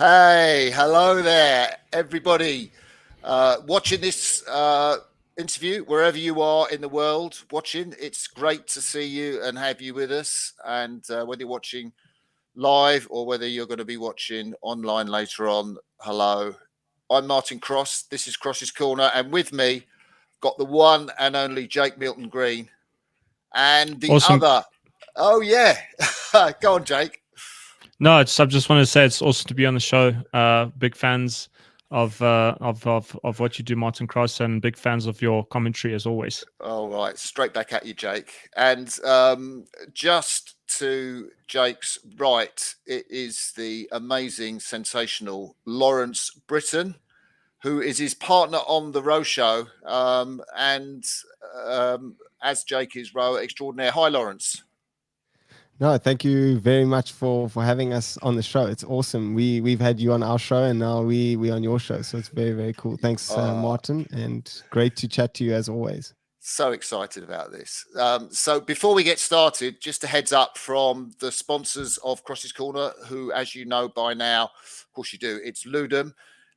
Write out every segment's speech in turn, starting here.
Hey, hello there, everybody. Watching this interview, wherever you are in the world watching, it's great to see you and have you with us. And whether you're watching live or whether you're going to be watching online later on, hello. I'm Martin Cross. This is Cross's Corner. And with me, got the one and only Jake Milton Green. And the Awesome. other, oh, yeah. Go on, Jake. No, I just want to say it's awesome to be on the show. Big fans of what you do, Martin Cross, and big fans of your commentary as always. All right, straight back at you, Jake. And just to Jake's right, it is the amazing, sensational Lawrence Brittain, who is his partner on the row show. And as Jake is row extraordinaire. Hi, Lawrence. No, thank you very much for having us on the show. It's awesome. We've had you on our show, and now we on your show. So it's very, very cool. Thanks, Martin, and great to chat to you as always. So excited about this. So before we get started, just a heads up from the sponsors of Cross's Corner, who, as you know by now, of course you do, it's Ludum.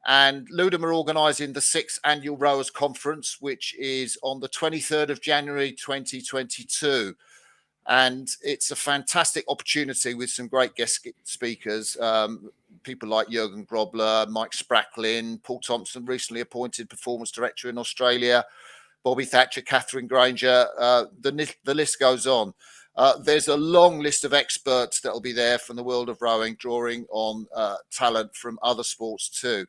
And Ludum are organising the 6th Annual Rowers Conference, which is on the 23rd of January 2022. And it's a fantastic opportunity with some great guest speakers, people like Jürgen Grobler, Mike Spracklin, Paul Thompson, recently appointed performance director in Australia, Bobby Thatcher, Catherine Granger, the list goes on. There's a long list of experts that will be there from the world of rowing, drawing on talent from other sports too.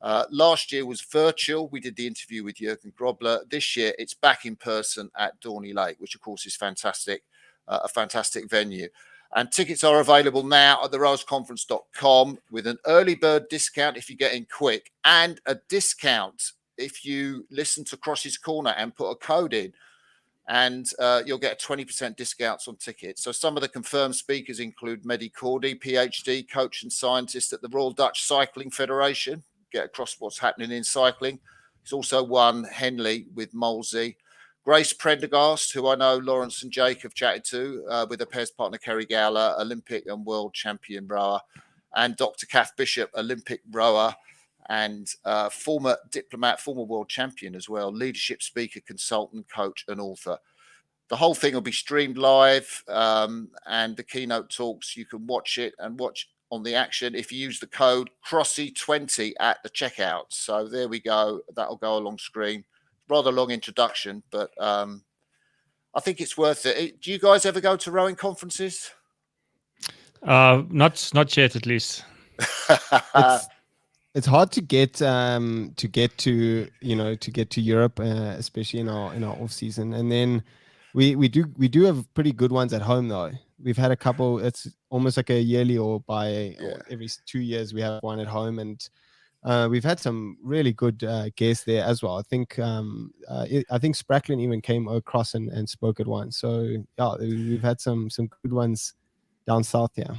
Last year was virtual. We did the interview with Jürgen Grobler. This year, it's back in person at Dorney Lake, which, of course, is fantastic. A fantastic venue. And tickets are available now at therowersconference.com with an early bird discount if you get in quick, and a discount if you listen to Cross's Corner and put a code in, and you'll get a 20% discounts on tickets. So some of the confirmed speakers include Mehdi Cordy, PhD, coach and scientist at the Royal Dutch Cycling Federation. Get across what's happening in cycling. He's also won Henley with Molesey. Grace Prendergast, who I know Lawrence and Jake have chatted to, with her pairs partner Kerry Gowler, Olympic and world champion rower, and Dr. Kath Bishop, Olympic rower and former diplomat, former world champion as well, leadership speaker, consultant, coach and author. The whole thing will be streamed live, and the keynote talks, you can watch it and watch on the action if you use the code Crossy20 at the checkout. So there we go. That'll go along screen. Rather long introduction, but I think it's worth it. Do you guys ever go to rowing conferences? Not yet, at least. It's hard to get to Europe, especially in our off season. And then we do have pretty good ones at home though. We've had a couple. It's almost like a yearly or every 2 years we have one at home, and we've had some really good guests there as well. I think Spracklin even came across and spoke at one. So yeah, we've had some good ones down south here.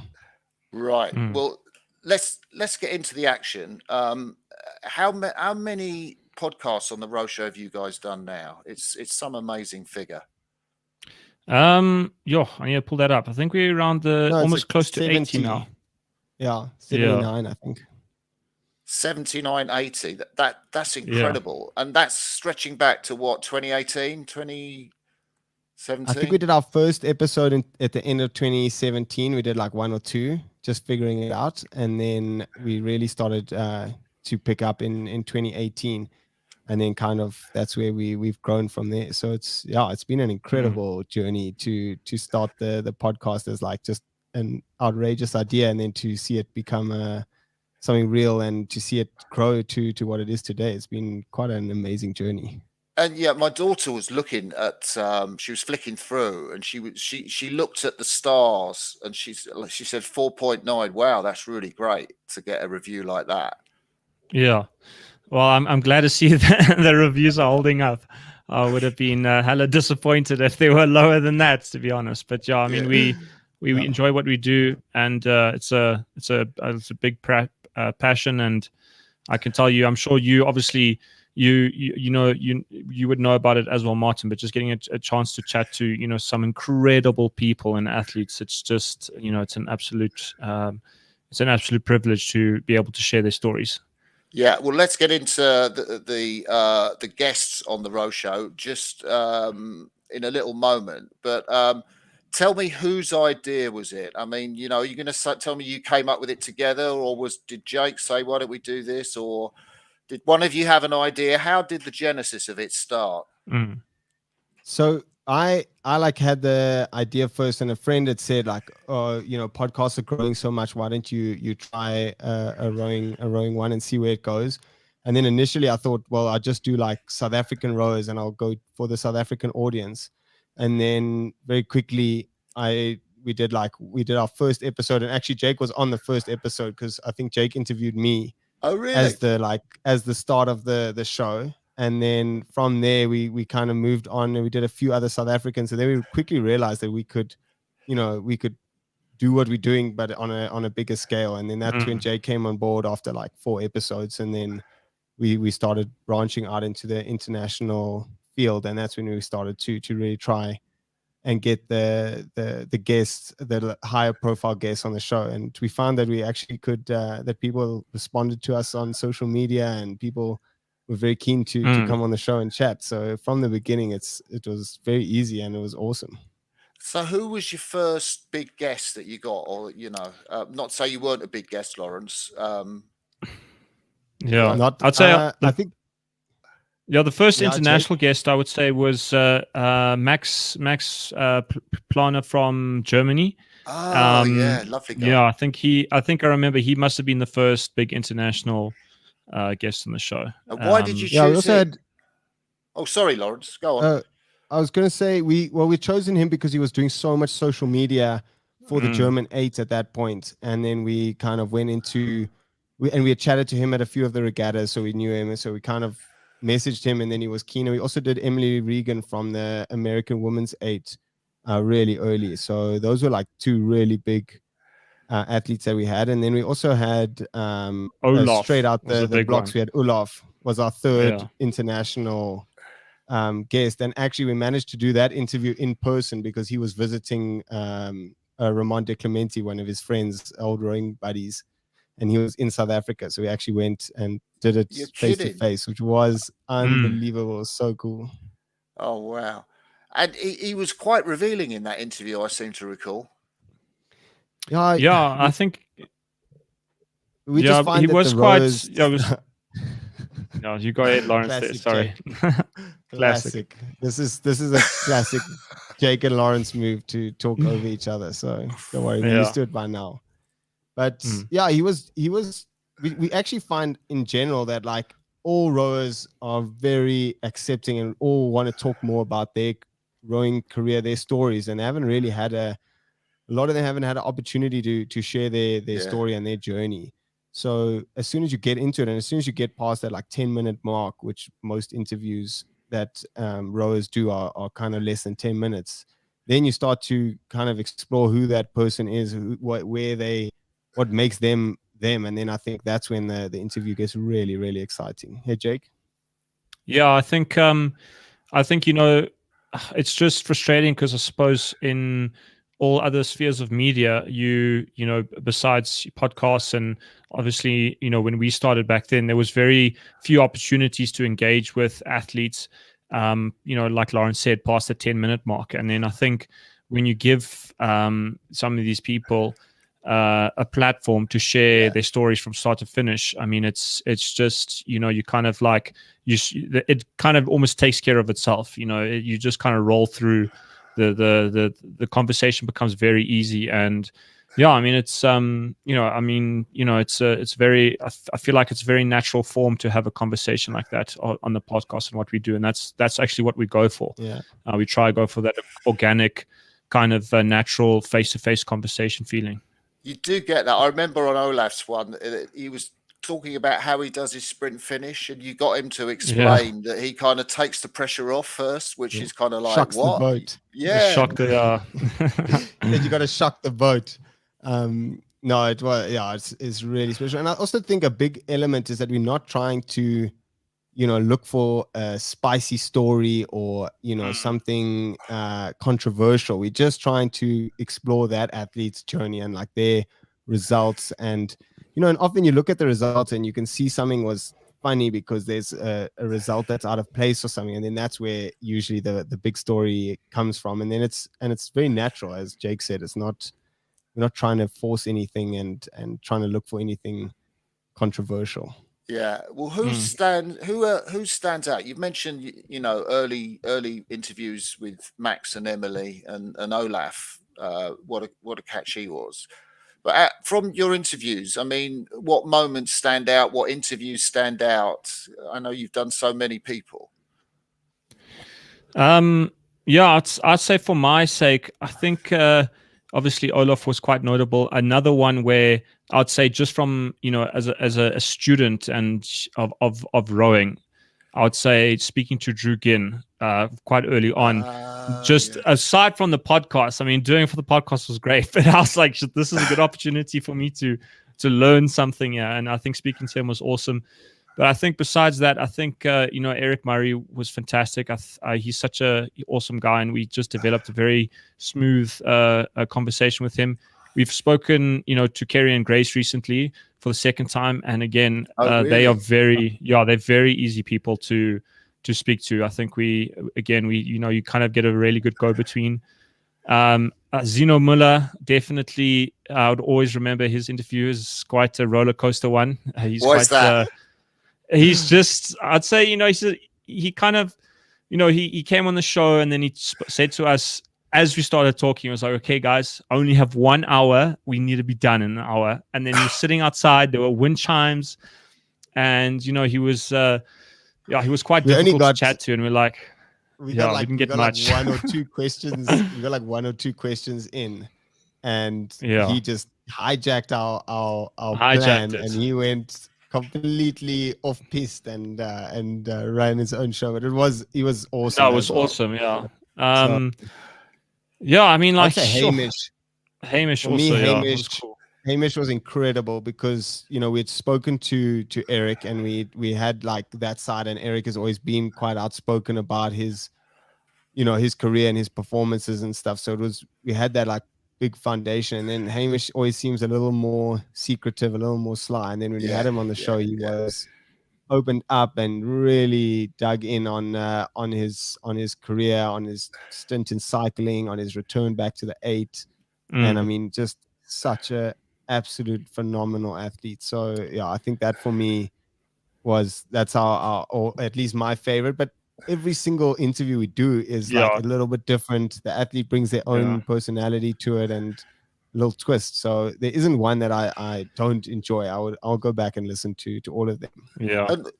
Right. Well, let's get into the action. How many podcasts on the row show have you guys done now? It's some amazing figure. I need to pull that up. I think we're around almost close to 80 now. Yeah, 79, I think. 79, 80. That's incredible. Yeah. And that's stretching back to what, 2018, 2017? I think we did our first episode at the end of 2017. We did like 1 or 2, just figuring it out. And then we really started to pick up in 2018. And then kind of that's where we've grown from there. So it's been an incredible journey to start the podcast as like just an outrageous idea, and then to see it become something real and to see it grow to what it is today. It's been quite an amazing journey. And yeah, my daughter was looking at, she was flicking through, and she looked at the stars, and she said 4.9. Wow, that's really great to get a review like that. Yeah. Well, I'm glad to see that the reviews are holding up. I would have been hella disappointed if they were lower than that, to be honest. But yeah, I mean, we enjoy what we do, and it's a big passion. And I can tell you, I'm sure you obviously you would know about it as well, Martin. But just getting a chance to chat to some incredible people and athletes, it's just it's an absolute it's an absolute privilege to be able to share their stories. Yeah, well, let's get into the guests on the Row Show just in a little moment. But tell me, whose idea was it? I mean, you know, you're going to tell me you came up with it together, or did Jake say, "Why don't we do this?" Or did one of you have an idea? How did the genesis of it start? So I like had the idea first, and a friend had said like, oh, you know, podcasts are growing so much. Why don't you try a rowing one and see where it goes? And then initially I thought, well, I'll just do like South African rowers and I'll go for the South African audience. And then very quickly we did our first episode, and actually Jake was on the first episode because I think Jake interviewed me. Oh, really? As the start of the show. And then from there we kind of moved on, and we did a few other South Africans. And then we quickly realized that we could do what we're doing, but on a bigger scale. And then that's when Jay came on board after like 4 episodes. And then we started branching out into the international field. And that's when we started to really try and get the guests, the higher profile guests on the show. And we found that we actually could, that people responded to us on social media, and people were very keen to come on the show and chat. So from the beginning, it was very easy and it was awesome. So who was your first big guest that you got? Or, you know, not to say you weren't a big guest, Lawrence. I'd say I think. Yeah, the first international guest I would say was Max Planer from Germany. Oh, yeah, lovely guy. Yeah, I think I remember he must have been the first big international guest on the show. Why did you choose him? Oh, sorry, Lawrence. Go on. I was going to say we chosen him because he was doing so much social media for the German 8 at that point, and then we kind of went into we had chatted to him at a few of the regattas, so we knew him, and so we kind of messaged him, and then he was keen. And we also did Emily Regan from the American Women's 8 really early. So those were like 2 really big athletes that we had. And then we also had Olaf straight out the blocks. We had Olaf was our third international guest. And actually we managed to do that interview in person because he was visiting Ramon de Clemente, one of his friends, old rowing buddies. And he was in South Africa. So we actually went and did it face to face, which was unbelievable. It was so cool. Oh, wow. And he was quite revealing in that interview, I seem to recall. I think we just find he that was the quite. rose... No, you go ahead, Lawrence. Sorry. Classic. This is a classic Jake and Lawrence move to talk over each other. So don't worry, we're used to it by now. But we actually find in general that like all rowers are very accepting and all want to talk more about their rowing career, their stories, and they haven't really had a lot of them haven't had an opportunity to share their story and their journey. So as soon as you get into it, and as soon as you get past that like 10-minute mark, which most interviews that rowers do are kind of less than 10 minutes, then you start to kind of explore who that person is, what makes them, and then I think that's when the interview gets really, really exciting. Hey, Jake. Yeah, I think you know, it's just frustrating because I suppose in all other spheres of media, you know, besides podcasts, and obviously, you know, when we started back then, there was very few opportunities to engage with athletes. You know, like Lawrence said, past the 10-minute mark, and then I think when you give some of these people a platform to share their stories from start to finish, I mean, it's just, you know, you kind of like it kind of almost takes care of itself. You know, you just kind of roll through the conversation becomes very easy. And yeah, I mean, it's it's very, I feel like it's a very natural form to have a conversation like that on the podcast and what we do, and that's actually what we go for. We try to go for that organic kind of natural face-to-face conversation feeling. You do get that. I remember on Olaf's one, he was talking about how he does his sprint finish, and you got him to explain that he kind of takes the pressure off first, which is kind of like shocks what? The boat. Yeah, shock the. Then you got to shock the boat. No, it was it's really special, and I also think a big element is that we're not trying to, you know, look for a spicy story or, you know, something controversial. We're just trying to explore that athlete's journey and like their results. And and often you look at the results and you can see something was funny because there's a result that's out of place or something, and then that's where usually the big story comes from. And then it's very natural, as Jake said. We're not trying to force anything and trying to look for anything controversial. Yeah. Well, who stands out? You've mentioned early interviews with Max and Emily and Olaf. What a catch he was. But from your interviews, I mean, what moments stand out? What interviews stand out? I know you've done so many people. Yeah, I'd say for my sake, I think obviously Olaf was quite notable. Another one where I'd say just from as a student and of rowing, I would say speaking to Drew Ginn quite early on. Just aside from the podcast, I mean, doing it for the podcast was great, but I was like, this is a good opportunity for me to learn something. Yeah, and I think speaking to him was awesome. But I think besides that, I think Eric Murray was fantastic. He's such a awesome guy, and we just developed a very smooth conversation with him. We've spoken, to Kerry and Grace recently for the second time, and again, really? they are they're very easy people to speak to. I think you kind of get a really good go between. Zino Muller, definitely, I would always remember his interview is quite a roller coaster one. What's that? He's just, I'd say, he kind of, he came on the show and then he said to us, as we started talking, he was like, okay, guys, I only have 1 hour. We need to be done in an hour. And then he was sitting outside. There were wind chimes. And, he was quite difficult to chat to. And we're like, we didn't get much. Like 1 or 2 questions. We got like 1 or 2 questions in. And he just hijacked our plan. And he went completely off piste and ran his own show. But he was awesome. That was awesome. Yeah. Yeah, I mean, like Hamish. Hamish For also. Me, was cool. Hamish was incredible because we had spoken to Eric and we had like that side, and Eric has always been quite outspoken about his his career and his performances and stuff. So we had that like big foundation, and then Hamish always seems a little more secretive, a little more sly. And then when we had him on the show, he was opened up and really dug in on his career, on his stint in cycling, on his return back to the 8. And I mean, just such a absolute phenomenal athlete. So yeah, I think that for me that's our or at least my favorite. But every single interview we do is like a little bit different. The athlete brings their own personality to it and a little twist. So there isn't one that I don't enjoy. I'll go back and listen to all of them. Yeah. And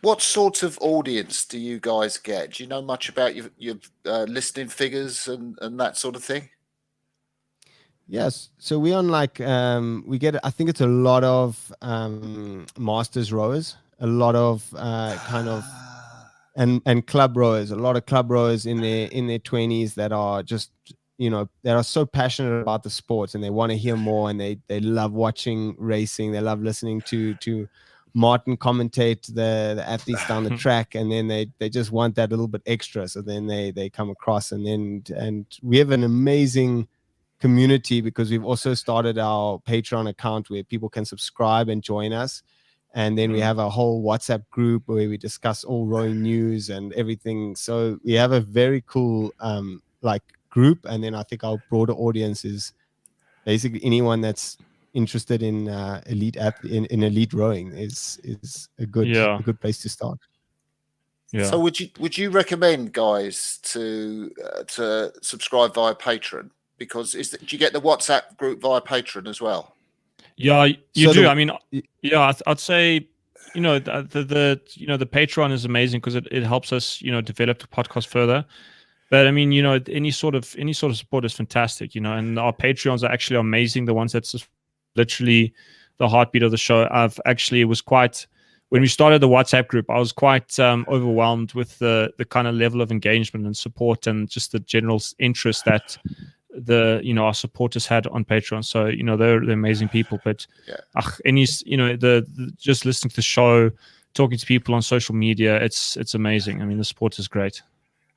what sort of audience do you guys get? Do you know much about your listening figures and that sort of thing? Yes. So we on like we get, I think it's a lot of masters rowers, a lot of kind of and club rowers, a lot of club rowers in their 20s that are just that are so passionate about the sport and they want to hear more, and they love watching racing. They love listening to Martin commentate the athletes down the track, and then they just want that little bit extra. So then they come across, and we have an amazing community because we've also started our Patreon account where people can subscribe and join us. And then we have a whole WhatsApp group where we discuss all rowing news and everything. So we have a very cool like group. And then I think our broader audience is basically anyone that's interested in elite rowing is a good place to start. Yeah. So would you recommend guys to subscribe via Patreon? Because do you get the WhatsApp group via Patreon as well? Yeah, you do. I mean, yeah, I'd say, the Patreon is amazing because it helps us, develop the podcast further. But I mean, any sort of support is fantastic, and our Patreons are actually amazing. The ones that's literally the heartbeat of the show. When we started the WhatsApp group, I was quite overwhelmed with the kind of level of engagement and support and just the general interest that our supporters had on Patreon. So they're amazing people. But just listening to the show, talking to people on social media, it's amazing. I mean, the support is great.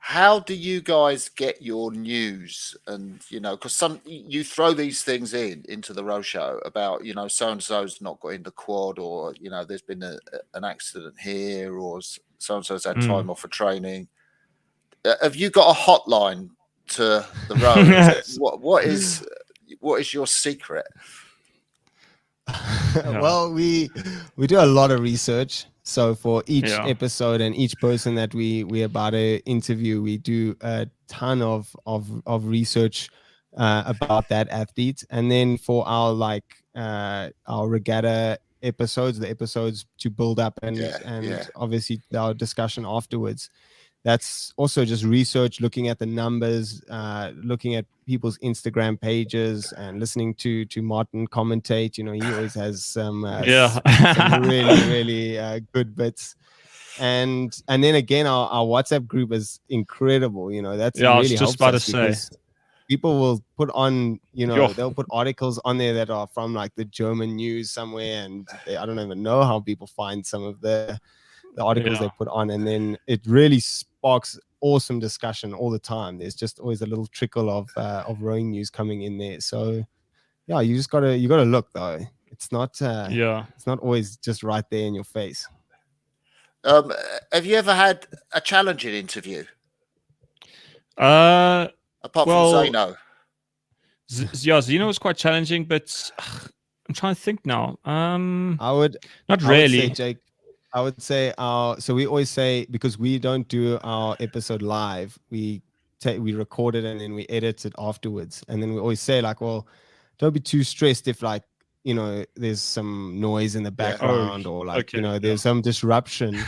How do you guys get your news? And because you throw these things into the row show about so and so's not got in the quad, or there's been an accident here, or so and so's had time off for training. Have you got a hotline to the row? What is your secret? Well, we do a lot of research. So for each episode and each person that we about to interview, we do a ton of research about that athlete. And then for our our regatta episodes, the episodes to build up and obviously our discussion afterwards, that's also just research, looking at the numbers, looking at people's Instagram pages, and listening to Martin commentate. He always has some really good bits. And then again, our WhatsApp group is incredible. That's really helps us because people will put on, they'll put articles on there that are from like the German news somewhere, and I don't even know how people find some of the articles they put on, and then it really sparks awesome discussion all the time. There's just always a little trickle of rowing news coming in there. So you just gotta look though. It's not it's not always just right there in your face. Have you ever had a challenging interview? Apart from Zeno. Zeno was quite challenging, but I'm trying to think now. I would say, Jake, I would say so we always say, because we don't do our episode live, we record it and then we edit it afterwards. And then we always say like, well, don't be too stressed if like, there's some noise in the background or like, there's some disruption.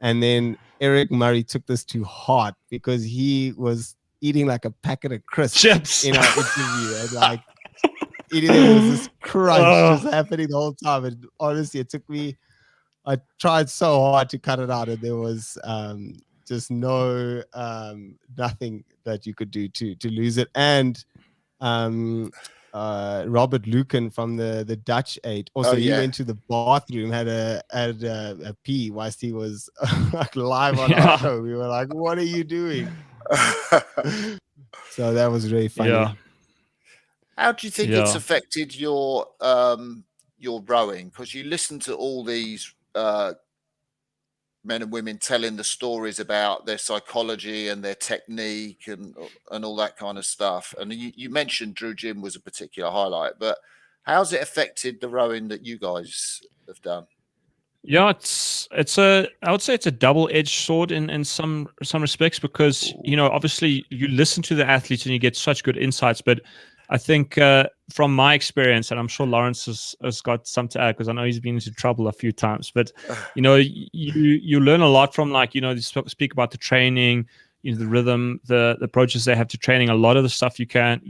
And then Eric Murray took this to heart because he was eating like a packet of crisps chips in our interview, and like eating it was this crunch just happening the whole time. And honestly, I tried so hard to cut it out, and there was just nothing that you could do to lose it. And Robert Lucan from the Dutch 8 also, he went to the bathroom, had a pee whilst he was like live on our show. We were like, what are you doing? So that was really funny. How do you think it's affected your rowing? Because you listen to all these men and women telling the stories about their psychology and their technique and all that kind of stuff. And you mentioned Drew Jim was a particular highlight, but how's it affected the rowing that you guys have done? Yeah, I would say it's a double-edged sword in some respects, because obviously you listen to the athletes and you get such good insights, but I think from my experience, and I'm sure Lawrence has got some to add because I know he's been into trouble a few times, but you learn a lot from, like, you speak about the training, the rhythm, the approaches they have to training. A lot of the stuff you can,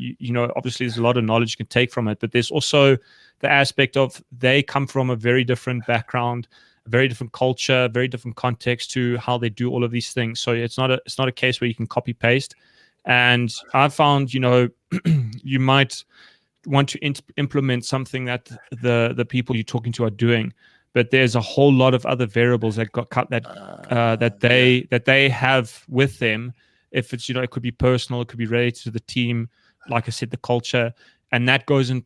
obviously there's a lot of knowledge you can take from it, but there's also the aspect of they come from a very different background, a very different culture, very different context to how they do all of these things. So it's not a case where you can copy paste. And I found, you might want to implement something that the people you're talking to are doing, but there's a whole lot of other variables that got cut that they have with them. If it's, it could be personal, it could be related to the team, like I said, the culture, and that goes in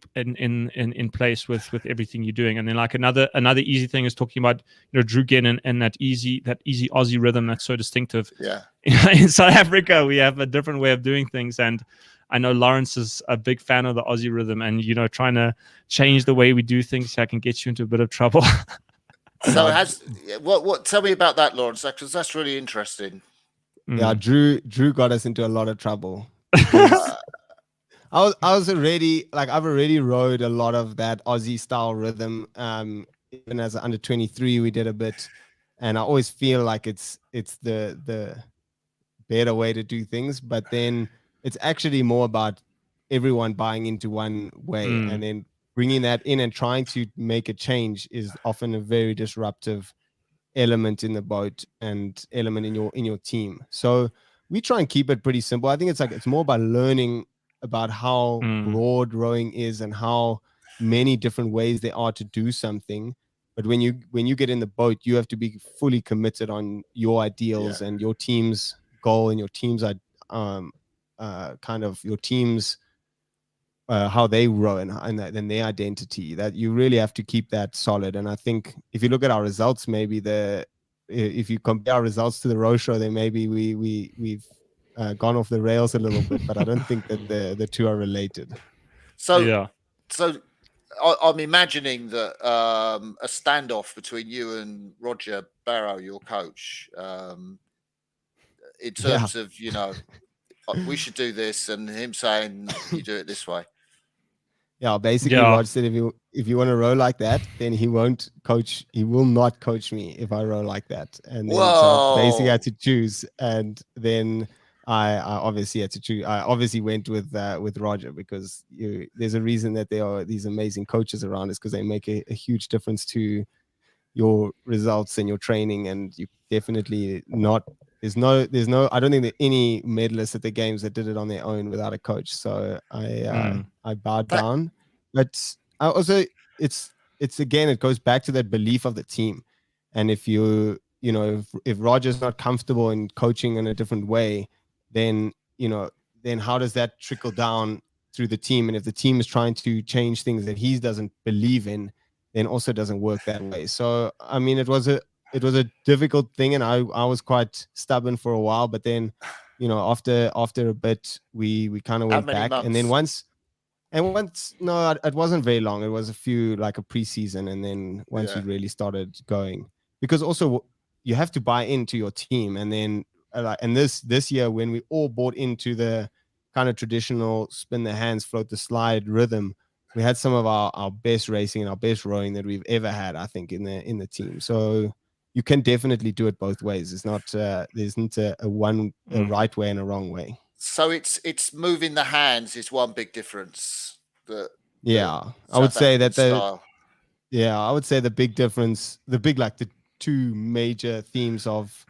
place with everything you're doing. And then like another easy thing is talking about Drew Ginn and that easy Aussie rhythm that's so distinctive. Yeah. In South Africa, we have a different way of doing things, and I know Lawrence is a big fan of the Aussie rhythm, and trying to change the way we do things, I can get you into a bit of trouble. So what? Tell me about that, Lawrence, because that's really interesting. Yeah, Drew got us into a lot of trouble. I was already, like, I've already rode a lot of that Aussie style rhythm. Even as an under 23, we did a bit, and I always feel like it's the better way to do things. But then it's actually more about everyone buying into one way, and then bringing that in and trying to make a change is often a very disruptive element in the boat and element in your team. So we try and keep it pretty simple. I think it's more about learning about how broad rowing is and how many different ways there are to do something. But when you get in the boat, you have to be fully committed on your ideals and your team's goal and your team's kind of your team's how they row and their identity, that you really have to keep that solid. And I think if you look at our results, maybe if you compare our results to the row show, then maybe we've gone off the rails a little bit, but I don't think that the two are related. So I'm imagining that a standoff between you and Roger Barrow, your coach, in terms of, we should do this, and him saying you do it this way. Yeah, basically, Roger said if you want to row like that, then he won't coach. He will not coach me if I row like that. And then so basically I had to choose, and then I obviously had to choose. I obviously went with Roger, because there's a reason that there are these amazing coaches around us, because they make a huge difference to your results and your training. And you definitely not. There's no. I don't think that any medalists at the games that did it on their own without a coach. So I bowed down. But I also, it's again, it goes back to that belief of the team. And if if Roger's not comfortable in coaching in a different way, then how does that trickle down through the team? And if the team is trying to change things that he doesn't believe in, then also doesn't work that way. So I mean, it was a difficult thing, and I was quite stubborn for a while, but then after a bit we kind of went back. Months? And then once no, it wasn't very long. It was a few, like a preseason, and then once we really started going, because also you have to buy into your team. And then and this year, when we all bought into the kind of traditional spin the hands, float the slide rhythm, we had some of our best racing and our best rowing that we've ever had, I think, in the team. So you can definitely do it both ways. It's not there isn't a right way and a wrong way. So it's moving the hands is one big difference. I would say that I would say the big difference, the two major themes of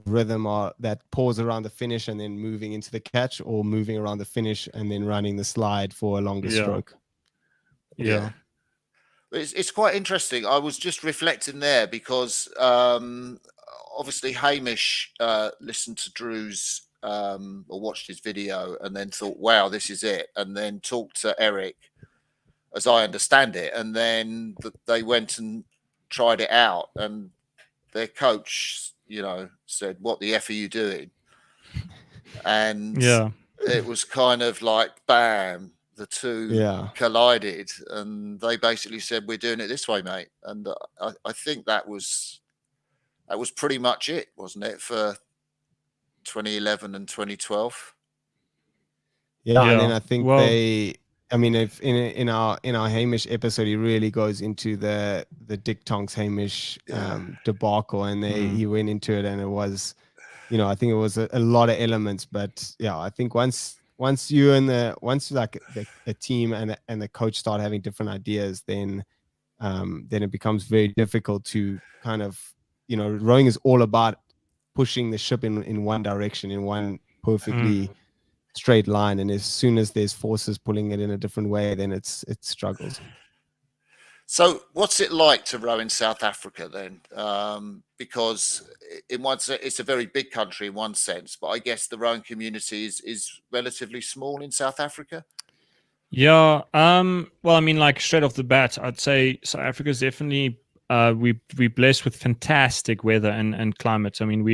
rhythm are that pause around the finish and then moving into the catch, or moving around the finish and then running the slide for a longer stroke. Yeah. It's quite interesting. I was just reflecting there because obviously Hamish listened to Drew's or watched his video and then thought, wow, this is it. And then talked to Eric, as I understand it. And then they went and tried it out. And their coach, said, what the F are you doing? And it was kind of like, bam, the two collided, and they basically said, we're doing it this way, mate. And I think that was pretty much it, wasn't it, for 2011 and 2012? And then I think if in our Hamish episode, he really goes into the Dick Tonks Hamish debacle, and he went into it, and it was, I think it was a lot of elements. But I think once like a team and the coach start having different ideas, then it becomes very difficult to kind of, rowing is all about pushing the ship in one direction, in one perfectly straight line. And as soon as there's forces pulling it in a different way, then it struggles. So what's it like to row in South Africa then? Because in one sense, it's a very big country in one sense, but I guess the rowing community is relatively small in South Africa. Yeah. Well, I mean, like straight off the bat, I'd say South Africa is definitely we're blessed with fantastic weather and climate. I mean,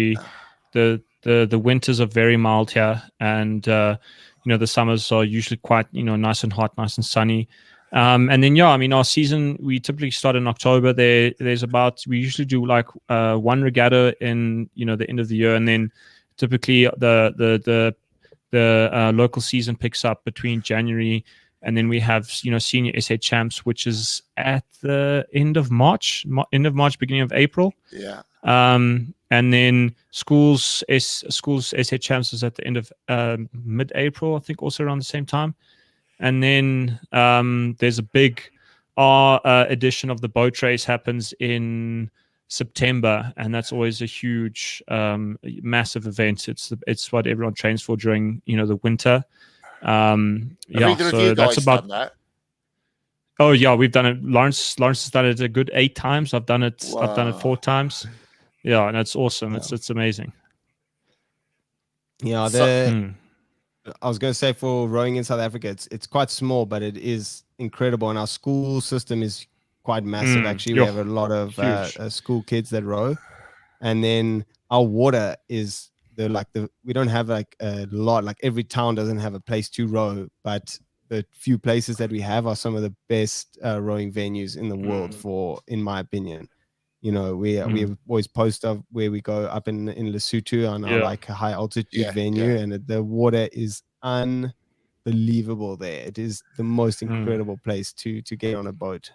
the winters are very mild here, and the summers are usually quite nice and hot, nice and sunny. And then I mean, our season, we typically start in October. We usually do like one regatta in the end of the year, and then typically the local season picks up between January, and then we have senior SA champs, which is at the end of March, beginning of April. Yeah. And then schools SA champs is at the end of mid-April, I think, also around the same time. And then there's a big edition of the boat race happens in September, and that's always a huge, massive event. It's what everyone trains for during the winter. So that's about that. Oh yeah, we've done it. Lawrence has done it a good 8 times. I've done it. Wow. I've done it 4 times. Yeah, and it's awesome. Wow. It's amazing. Yeah, I was going to say for rowing in South Africa, it's quite small, but it is incredible. And our school system is quite massive. Actually, we have a lot of school kids that row, and then our water is we don't have like a lot. Like every town doesn't have a place to row, but the few places that we have are some of the best rowing venues in the world, in my opinion. You know, we always post of where we go up in Lesotho on our like high altitude venue, and the water is unbelievable there. It is the most incredible place to get on a boat.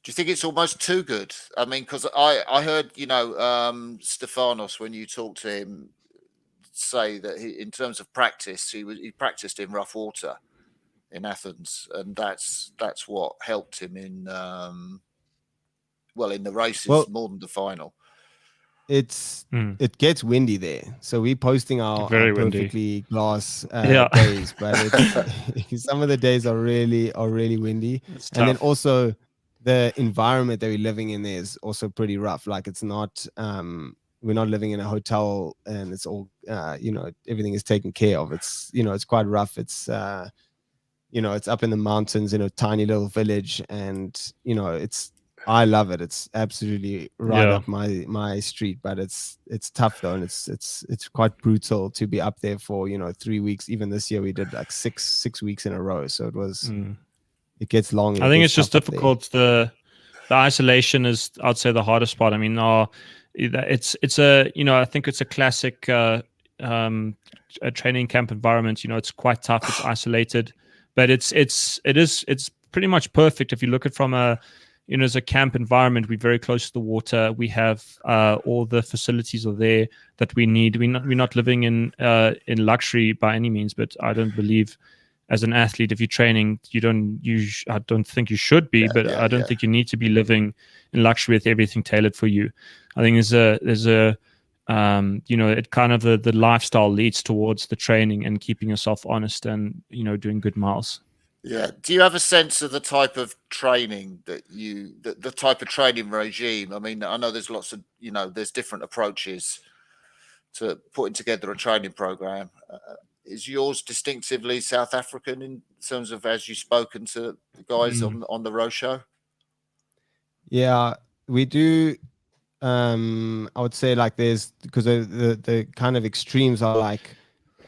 Do you think it's almost too good? I mean, because I heard, Stefanos, when you talked to him, say that in terms of practice, he practiced in rough water in Athens, and that's what helped him in in the races more than the final. It gets windy there, so we're posting our perfectly glass days, but some of the days are really windy, and then also the environment that we're living in there is also pretty rough. Like it's not we're not living in a hotel and it's all everything is taken care of. It's it's quite rough. It's it's up in the mountains in a tiny little village, and I love it. It's absolutely right up my street, but it's tough though, and it's quite brutal to be up there for 3 weeks. Even this year we did like six weeks in a row, so it was it gets long. I think it's just difficult. The isolation is, I'd say, the hardest part. I mean, it's a I think it's a classic a training camp environment. It's quite tough. It's isolated, but it's pretty much perfect if you look at from a as a camp environment. We're very close to the water. We have all the facilities are there that we need. We're not living in luxury by any means, but I don't believe as an athlete, if you're training, I don't think you should be, but I don't think you need to be living in luxury with everything tailored for you. I think there's a it kind of the lifestyle leads towards the training and keeping yourself honest and doing good miles. Yeah. Do you have a sense of the type of training that the type of training regime? I mean, I know there's lots of, there's different approaches to putting together a training program. Is yours distinctively South African in terms of, as you've spoken to the guys on the row show? Yeah, we do. I would say like there's, because the kind of extremes are like,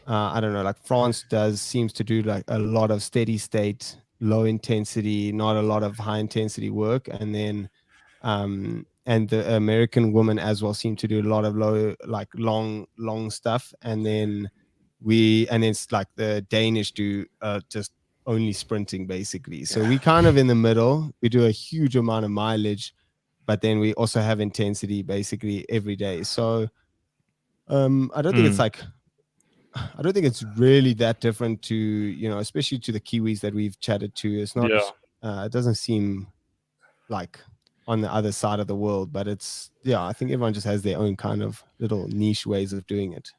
I don't know, like France seems to do like a lot of steady state, low intensity, not a lot of high intensity work. And then, and the American women as well seem to do a lot of long stuff. And then it's like the Danish do just only sprinting basically. So we kind of in the middle, we do a huge amount of mileage, but then we also have intensity basically every day. So I don't think it's like, I don't think it's really that different to, especially to the Kiwis that we've chatted to. It's not, it doesn't seem like on the other side of the world, but it's, I think everyone just has their own kind of little niche ways of doing it.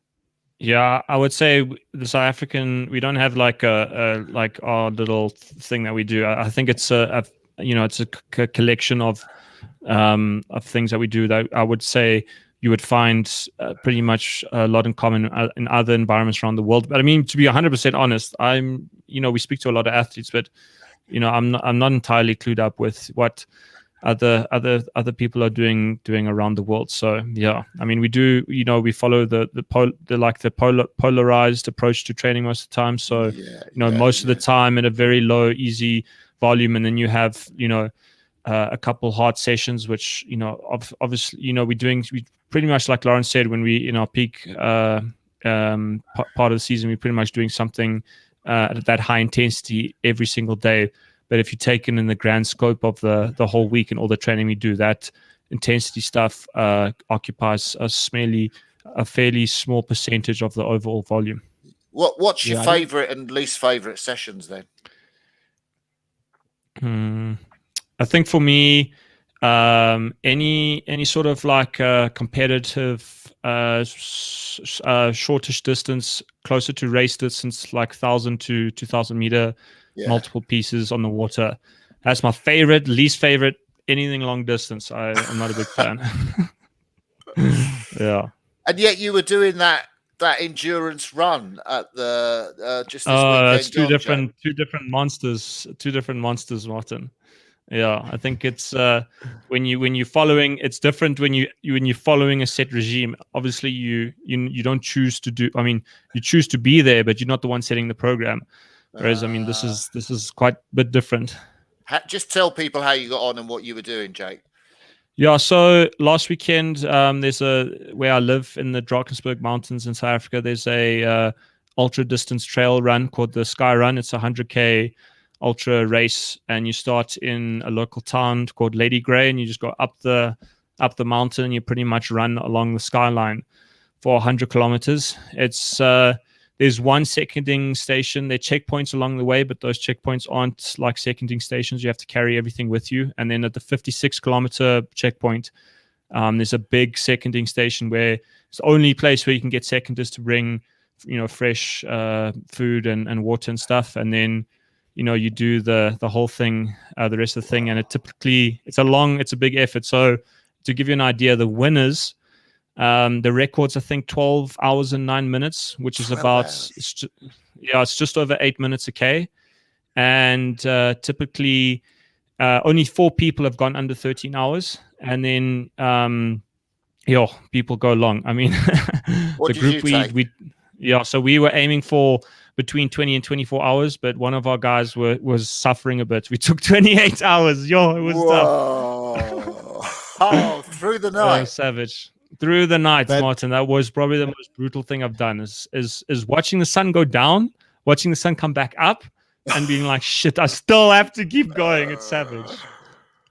Yeah, I would say the South African, we don't have like like our little thing that we do. I think it's it's a collection of things that we do that I would say you would find pretty much a lot in common in other environments around the world. But I mean, to be 100% honest, we speak to a lot of athletes, but I'm not entirely clued up with what other people are doing around the world. So yeah, I mean, we do, we follow the polarized approach to training most of the time. So most of the time at a very low, easy volume, and then you have a couple hard sessions, which obviously we pretty much, like Lauren said, when we in our peak part of the season, we're pretty much doing something at that high intensity every single day. But if you take it in the grand scope of the whole week and all the training we do, that intensity stuff occupies a fairly small percentage of the overall volume. What's your favorite and least favorite sessions then? I think for me, any sort of like competitive shortish distance, closer to race distance, like 1,000 to 2,000 meter, multiple pieces on the water. That's my favorite. Least favorite, anything long distance. I'm not a big fan. Yeah. And yet you were doing that that endurance run at the just this weekend? It's two different monsters, Martin. Yeah, I think it's when you're following, it's different when you're following a set regime. Obviously, you don't choose to do. I mean, you choose to be there, but you're not the one setting the program. Whereas, I mean, this is quite a bit different. Just tell people how you got on and what you were doing, Jake. Yeah, so last weekend, there's where I live in the Drakensberg Mountains in South Africa. There's a ultra distance trail run called the Sky Run. It's a 100K ultra race, and you start in a local town called Lady Grey, and you just go up the mountain, and you pretty much run along the skyline for 100 kilometers. It's there's one seconding station. There are checkpoints along the way, but those checkpoints aren't like seconding stations. You have to carry everything with you. And then at the 56-kilometer checkpoint, there's a big seconding station where it's the only place where you can get seconders to bring, fresh food and water and stuff. And then, you do the whole thing, the rest of the thing. And it's a big effort. So to give you an idea, the winners, the record's, I think, 12 hours and 9 minutes, which is about, it's just over 8 minutes a K. And typically only 4 people have gone under 13 hours. And then, people go long. I mean, the group so we were aiming for between 20 and 24 hours, but one of our guys was suffering a bit. We took 28 hours. It was tough. Oh, through the night. Savage. Through the night, Martin. That was probably the most brutal thing I've done is watching the sun go down, watching the sun come back up, and being like, shit, I still have to keep going. It's savage.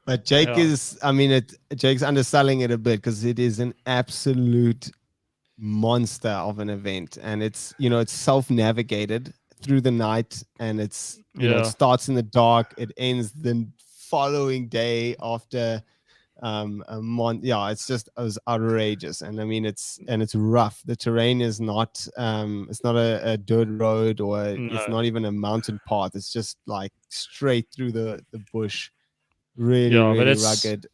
But Jake Jake's underselling it a bit because it is an absolute monster of an event, and it's it's self-navigated through the night, and it's it starts in the dark, it ends the following day after a month. It was outrageous. And I mean, it's rough. The terrain is not it's not a dirt road, or it's not even a mountain path. It's just like straight through the bush, really rugged.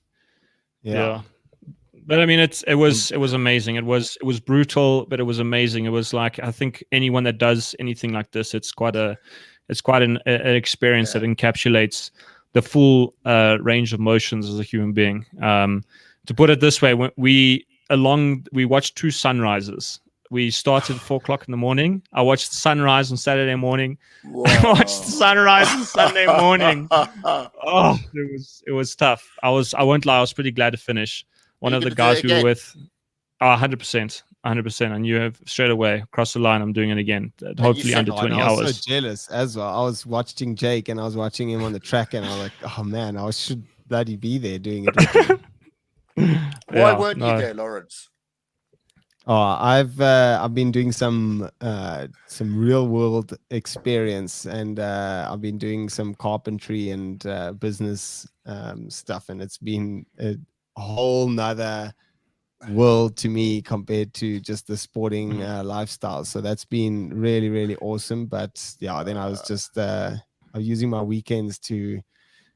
But I mean, it was amazing. It was brutal, but it was amazing. It was like, I think anyone that does anything like this, it's quite an experience that encapsulates the full range of motions as a human being. To put it this way, we watched 2 sunrises. We started at 4:00 in the morning. I watched the sunrise on Saturday morning. I watched the sunrise on Sunday morning. Oh, it was tough. I won't lie, I was pretty glad to finish. One of the guys we were with, 100%. I knew straight away, across the line, I'm doing it again. Hopefully under 20 hours. I was so jealous as well. I was watching Jake, and I was watching him on the track, and I was like, oh man, I should bloody be there doing it with him. Why weren't you there, Lawrence? Oh, I've been doing some real world experience, and I've been doing some carpentry and business stuff, and it's been a whole nother world to me compared to just the sporting lifestyle. So that's been really, really awesome. But then I was just using my weekends to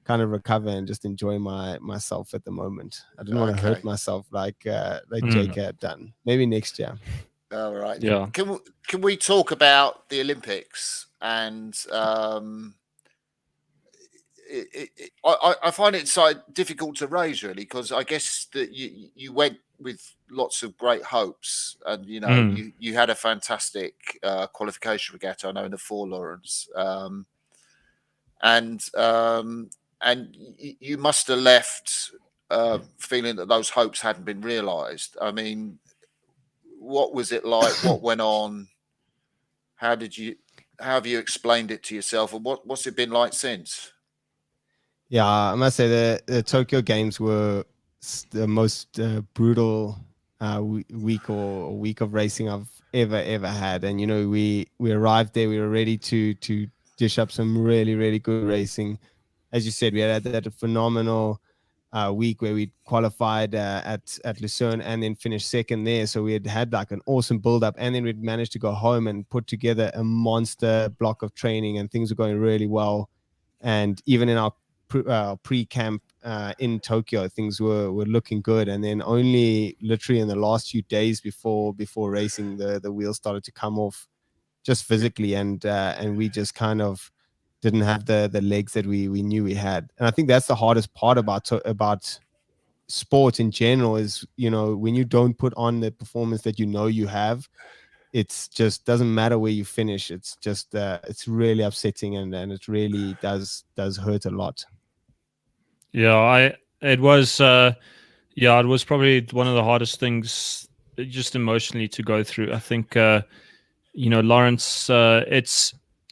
kind of recover and just enjoy myself at the moment. I didn't want to hurt myself like Jake had done. Maybe next year. All right. Yeah. Can we talk about the Olympics? And I find it so difficult to raise, really, because I guess that you went with lots of great hopes, and you had a fantastic qualification regatta, I know, in the 4 Lawrence, and you must have left feeling that those hopes hadn't been realised. I mean, what was it like? What went on? How have you explained it to yourself, and what's it been like since? Yeah, I must say the Tokyo Games were the most brutal week of racing I've ever had. And we arrived there, we were ready to dish up some really, really good racing. As you said, we had that phenomenal week where we qualified at Lucerne and then finished second there. So we had like an awesome build up, and then we'd managed to go home and put together a monster block of training, and things were going really well. And even in our pre-camp in Tokyo, things were looking good, and then only literally in the last few days before racing, the wheels started to come off, just physically, and we just kind of didn't have the legs that we knew we had. And I think that's the hardest part about sport in general is, when you don't put on the performance that you have, it's just doesn't matter where you finish. It's just it's really upsetting, and it really does hurt a lot. Yeah, it was probably one of the hardest things just emotionally to go through. I think Lawrence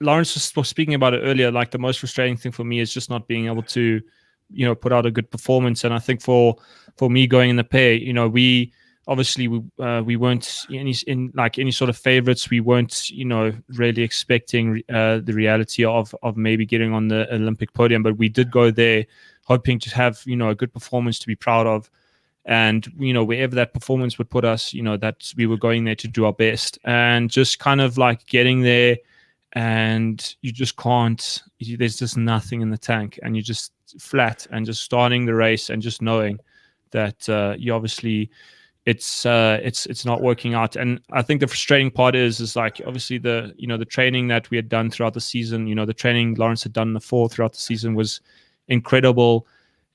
Lawrence was speaking about it earlier. Like, the most frustrating thing for me is just not being able to put out a good performance. And I think for me going in the pair, we obviously we weren't in any sort of favorites. We weren't really expecting the reality of maybe getting on the Olympic podium, but we did go there hoping to have a good performance to be proud of. And wherever that performance would put us, that we were going there to do our best. And just kind of like getting there, and you just can't, there's just nothing in the tank, and you're just flat, and just starting the race and just knowing that you obviously it's not working out. And I think the frustrating part is like, obviously the training that we had done throughout the season, the training Lawrence had done in the fall throughout the season was incredible.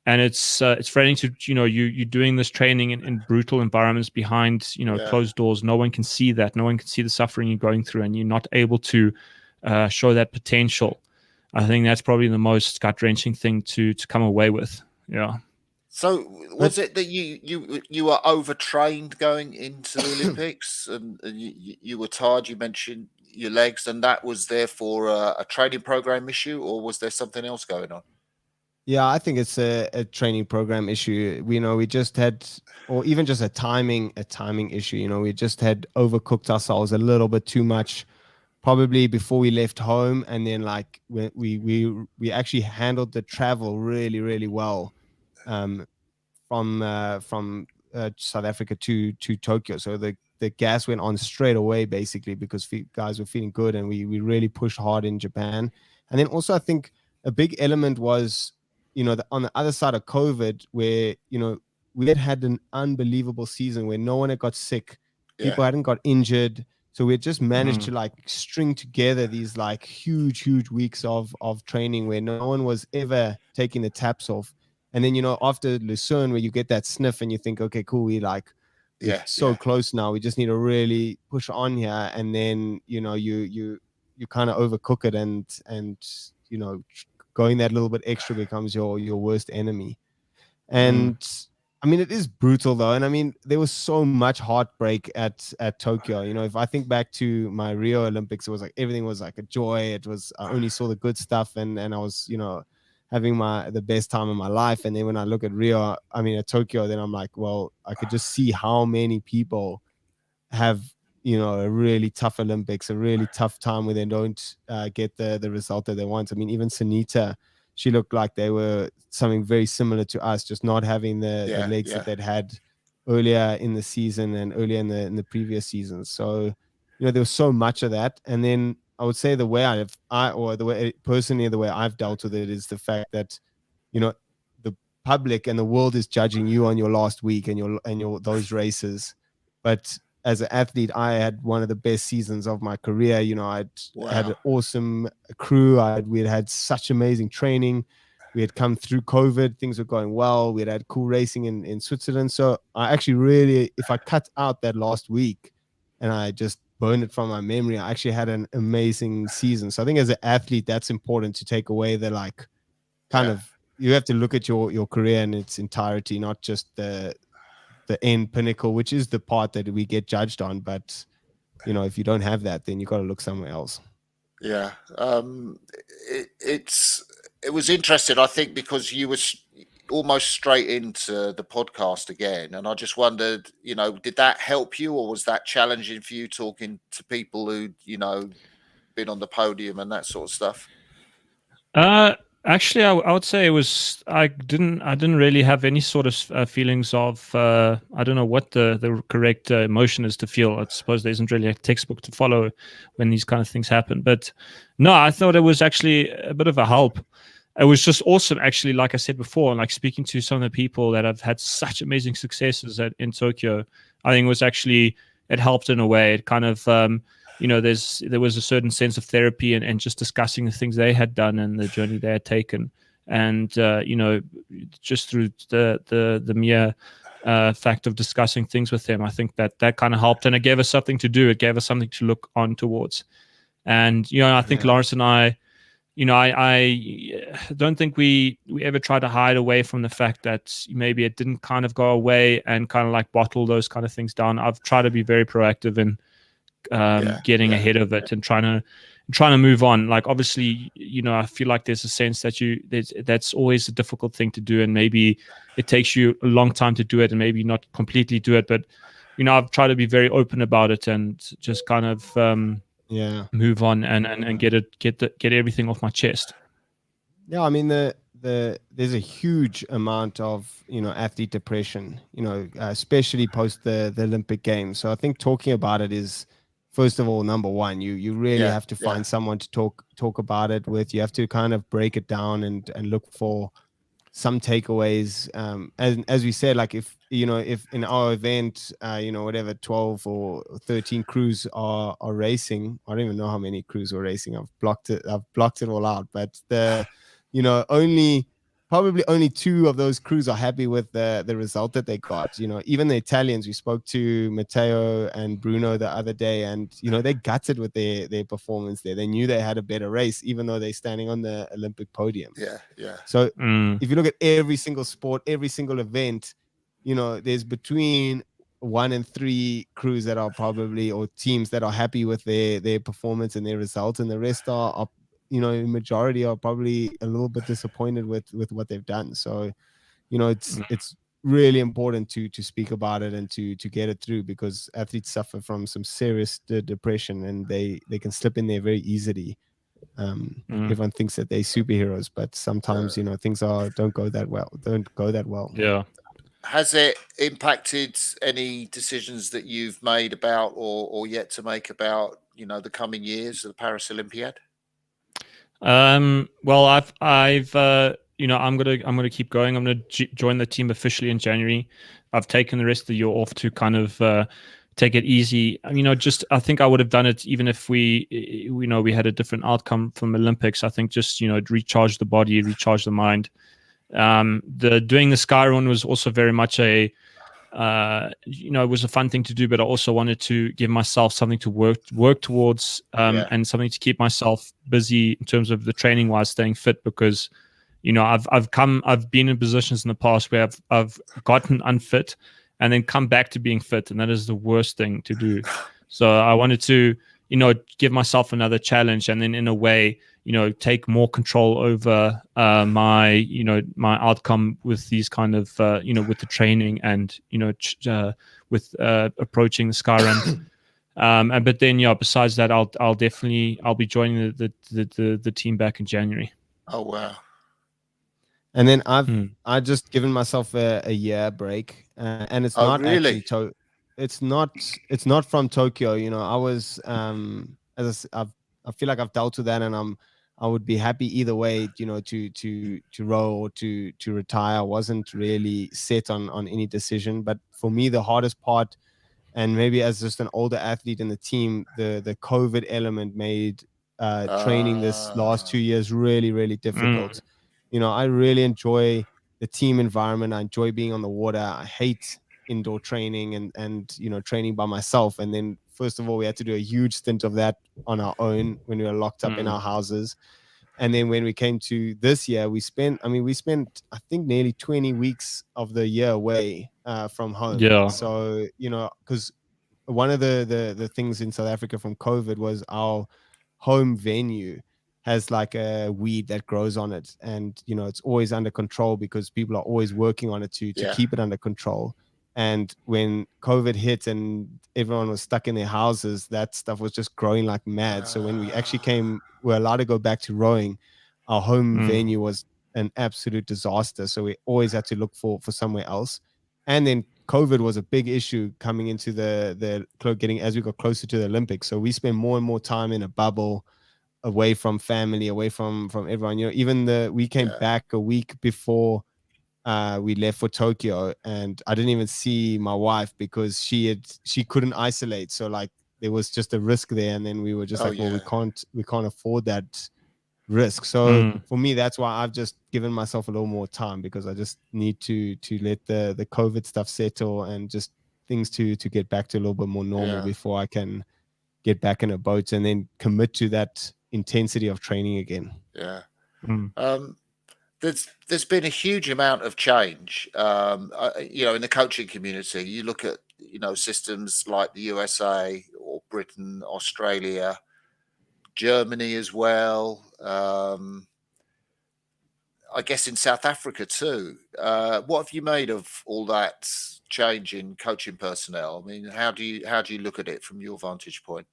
And it's frustrating to you're doing this training in brutal environments behind closed doors. No one can see that. No one can see the suffering you're going through, and you're not able to show that potential. I think that's probably the most gut-wrenching thing to come away with. Yeah. So was it that you were overtrained going into the Olympics, and you were tired? You mentioned your legs, and that was therefore a training program issue, or was there something else going on? Yeah, I think it's a training program issue. We just had, or even just a timing issue. We just had overcooked ourselves a little bit too much, probably before we left home, and then like we actually handled the travel really, really well, from South Africa to Tokyo. So the gas went on straight away, basically, because guys were feeling good, and we really pushed hard in Japan. And then also I think a big element was, on the other side of COVID, where, we had an unbelievable season where no one had got sick. People hadn't got injured. So we had just managed to like string together these like huge weeks of training where no one was ever taking the taps off. And then, after Lucerne, where you get that sniff and you think, okay, cool, we're so close now. We just need to really push on here. And then, you kind of overcook it, and going that little bit extra becomes your worst enemy. And I mean, it is brutal though. And I mean, there was so much heartbreak at Tokyo. If I think back to my Rio Olympics, it was like everything was like a joy. I only saw the good stuff, and I was, having the best time of my life. And then when I look at at Tokyo, then I'm like, well, I could just see how many people have, a really tough Olympics, a really tough time where they don't get the result that they want. I mean, even Sunita, she looked like they were something very similar to us, just not having the legs that they'd had earlier in the season and earlier in the previous season. So, there was so much of that. And then I would say the way I've dealt with it is the fact that, the public and the world is judging you on your last week and your those races. But as an athlete, I had one of the best seasons of my career. I'd had an awesome crew. We had such amazing training. We had come through COVID. Things were going well. We had cool racing in Switzerland. So I actually really, if I cut out that last week and I just burn it from my memory, I actually had an amazing season. So I think as an athlete, that's important to take away the you have to look at your career in its entirety, not just the end pinnacle, which is the part that we get judged on. But if you don't have that, then you got to look somewhere else. It was interesting, I think, because you were almost straight into the podcast again, and I just wondered, did that help you, or was that challenging for you, talking to people who been on the podium and that sort of stuff? Actually, I would say it was. I didn't really have any sort of feelings of. I don't know what the correct emotion is to feel. I suppose there isn't really a textbook to follow when these kind of things happen. But no, I thought it was actually a bit of a help. it was just awesome, actually. Like I said before, like speaking to some of the people that have had such amazing successes in Tokyo, I think it helped in a way. It kind of, there was a certain sense of therapy and just discussing the things they had done and the journey they had taken. And, just through the mere fact of discussing things with them, I think that kind of helped, and it gave us something to do. It gave us something to look on towards. And, I think Lawrence and I, I don't think we ever tried to hide away from the fact that maybe it didn't kind of go away and kind of like bottle those kind of things down. I've tried to be very proactive in getting ahead of it and trying to move on. Like, obviously, I feel like there's a sense that that's always a difficult thing to do, and maybe it takes you a long time to do it and maybe not completely do it. But, I've tried to be very open about it and just kind of, move on and get everything off my chest. Yeah, I mean there's a huge amount of athlete depression, especially post the Olympic Games. So I think talking about it is, first of all, number one. You really have to find someone to talk about it with. You have to kind of break it down and look for some takeaways. As we said, like if in our event, whatever 12 or 13 crews are racing. I don't even know how many crews were racing. I've blocked it all out. But probably only 2 of those crews are happy with the result that they got. Even the Italians, we spoke to Matteo and Bruno the other day, and they gutted with their performance there. They knew they had a better race, even though they're standing on the Olympic podium. So if you look at every single sport, every single event, there's between 1 and 3 crews that are probably, or teams that are happy with their performance and their results, and the rest are majority are probably a little bit disappointed with what they've done. So it's really important to speak about it and to get it through, because athletes suffer from some serious depression, and they can slip in there very easily. Everyone thinks that they're superheroes, but sometimes things don't go that well. Yeah. Has it impacted any decisions that you've made about or yet to make about the coming years of the Paris Olympiad? Well, I've I'm gonna keep going. I'm gonna join the team officially in January. I've taken the rest of the year off to kind of take it easy. I think I would have done it even if we had a different outcome from Olympics. I think just recharge the body, recharge the mind. Doing the sky run was also very much it was a fun thing to do, but I also wanted to give myself something to work towards, and something to keep myself busy in terms of the training wise, staying fit, because I've been in positions in the past where I've gotten unfit and then come back to being fit, and that is the worst thing to do. So I wanted to give myself another challenge, and then in a way take more control over my outcome with these kind of with the training and with approaching the sky run. But then besides that, I'll be joining the team back in January. Oh wow. And then I've just given myself a year break, and it's not really? actually it's not from Tokyo. I was I feel like I've dealt with that, and I would be happy either way, to row or to retire. I wasn't really set on any decision. But for me, the hardest part, and maybe as just an older athlete in the team, the COVID element made training this last 2 years really, really difficult. I really enjoy the team environment. I enjoy being on the water. I hate indoor training and training by myself. And then first of all, we had to do a huge stint of that on our own when we were locked up in our houses. And then when we came to this year, we spent I think nearly 20 weeks of the year away from home. Yeah. So because one of the things in South Africa from COVID was our home venue has like a weed that grows on it, and it's always under control because people are always working on it to keep it under control. And when COVID hit and everyone was stuck in their houses, that stuff was just growing like mad. So when we actually we're allowed to go back to rowing, our home venue was an absolute disaster. So we always had to look for somewhere else. And then COVID was a big issue coming into as we got closer to the Olympics. So we spent more and more time in a bubble, away from family, away from everyone. Even we came back a week before we left for Tokyo, and I didn't even see my wife because she couldn't isolate. So like there was just a risk there, and then we were just well, we can't afford that risk. So for me, that's why I've just given myself a little more time, because I just need to let the COVID stuff settle and just things to get back to a little bit more normal before I can get back in a boat and then commit to that intensity of training again. There's been a huge amount of change, in the coaching community. You look at, systems like the USA or Britain, Australia, Germany as well. I guess in South Africa too. What have you made of all that change in coaching personnel? I mean, how do you look at it from your vantage point?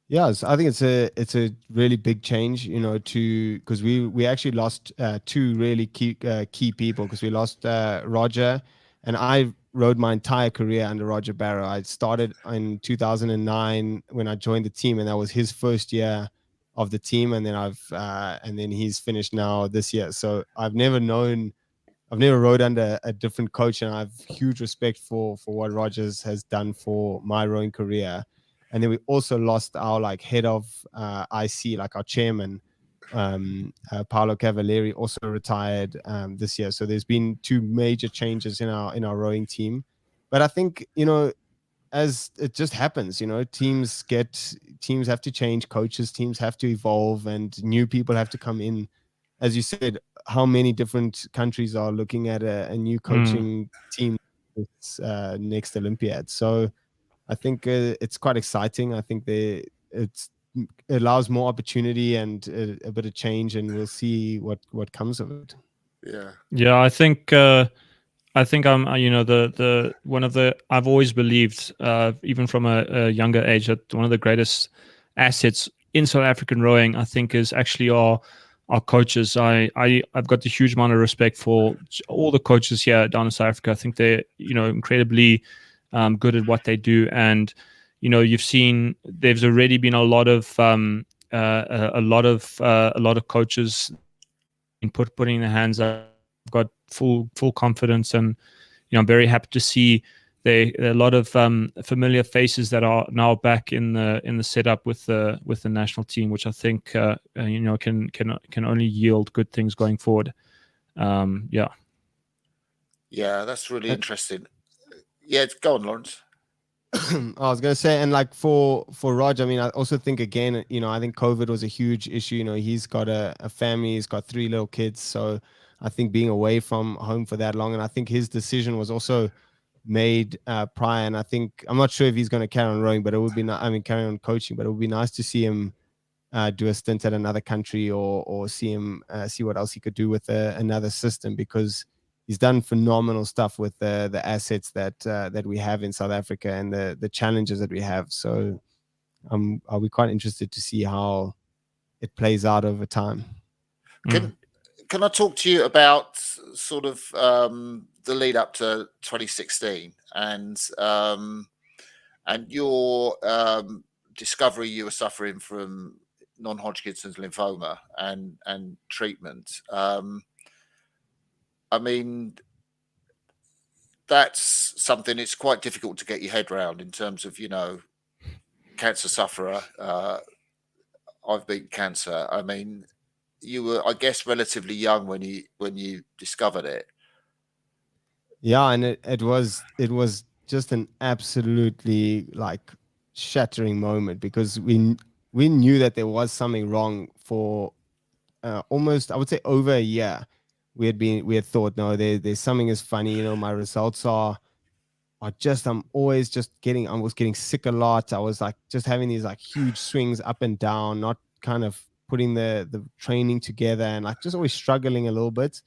Yeah, I think it's a really big change, because we actually lost two really key people, because we lost Roger, and I rode my entire career under Roger Barrow. I started in 2009 when I joined the team, and that was his first year of the team, and then and then he's finished now this year. So I've never rode under a different coach, and I have huge respect for what Rogers has done for my rowing career. And then we also lost our head of IC, our chairman, Paolo Cavalieri, also retired this year. So there's been two major changes in our rowing team. But I think, as it just happens, teams have to change coaches, teams have to evolve, and new people have to come in. As you said, how many different countries are looking at a new coaching team this next Olympiad? So I think it's quite exciting. I think it allows more opportunity and a bit of change, and we'll see what comes of it. Yeah, I think I'm the one of the I've always believed, even from a younger age, that one of the greatest assets in South African rowing, I think, is actually our coaches. I've got a huge amount of respect for all the coaches here down in South Africa. I think they're incredibly good at what they do, and you've seen there's already been a lot of coaches putting their hands up. I've got full confidence, and I'm very happy to see there are a lot of familiar faces that are now back in the setup with the national team, which I think can only yield good things going forward. Yeah, that's really interesting. Yeah, go on, Lawrence. I was going to say, and for Rog, I mean, I also think, again, I think COVID was a huge issue. He's got a family, he's got 3 little kids. So I think being away from home for that long, and I think his decision was also made prior. And I think, I'm not sure if he's going to carry on rowing, but it would be carry on coaching, but it would be nice to see him do a stint at another country, or see him see what else he could do with another system, because he's done phenomenal stuff with the assets that we have in South Africa, and the challenges that we have. So I'll be quite interested to see how it plays out over time. Can I talk to you about sort of the lead up to 2016 and your discovery you were suffering from non-Hodgkin's lymphoma and treatment? I mean, that's something it's quite difficult to get your head around in terms of, cancer sufferer. I've beaten cancer. I mean, you were, I guess, relatively young when you discovered it. Yeah, and it was just an absolutely shattering moment, because we knew that there was something wrong for almost, I would say, over a year. We had thought, no, there's something is funny. My results are just, I was getting sick a lot. I was just having these huge swings up and down, not kind of putting the training together, and just always struggling a little bit.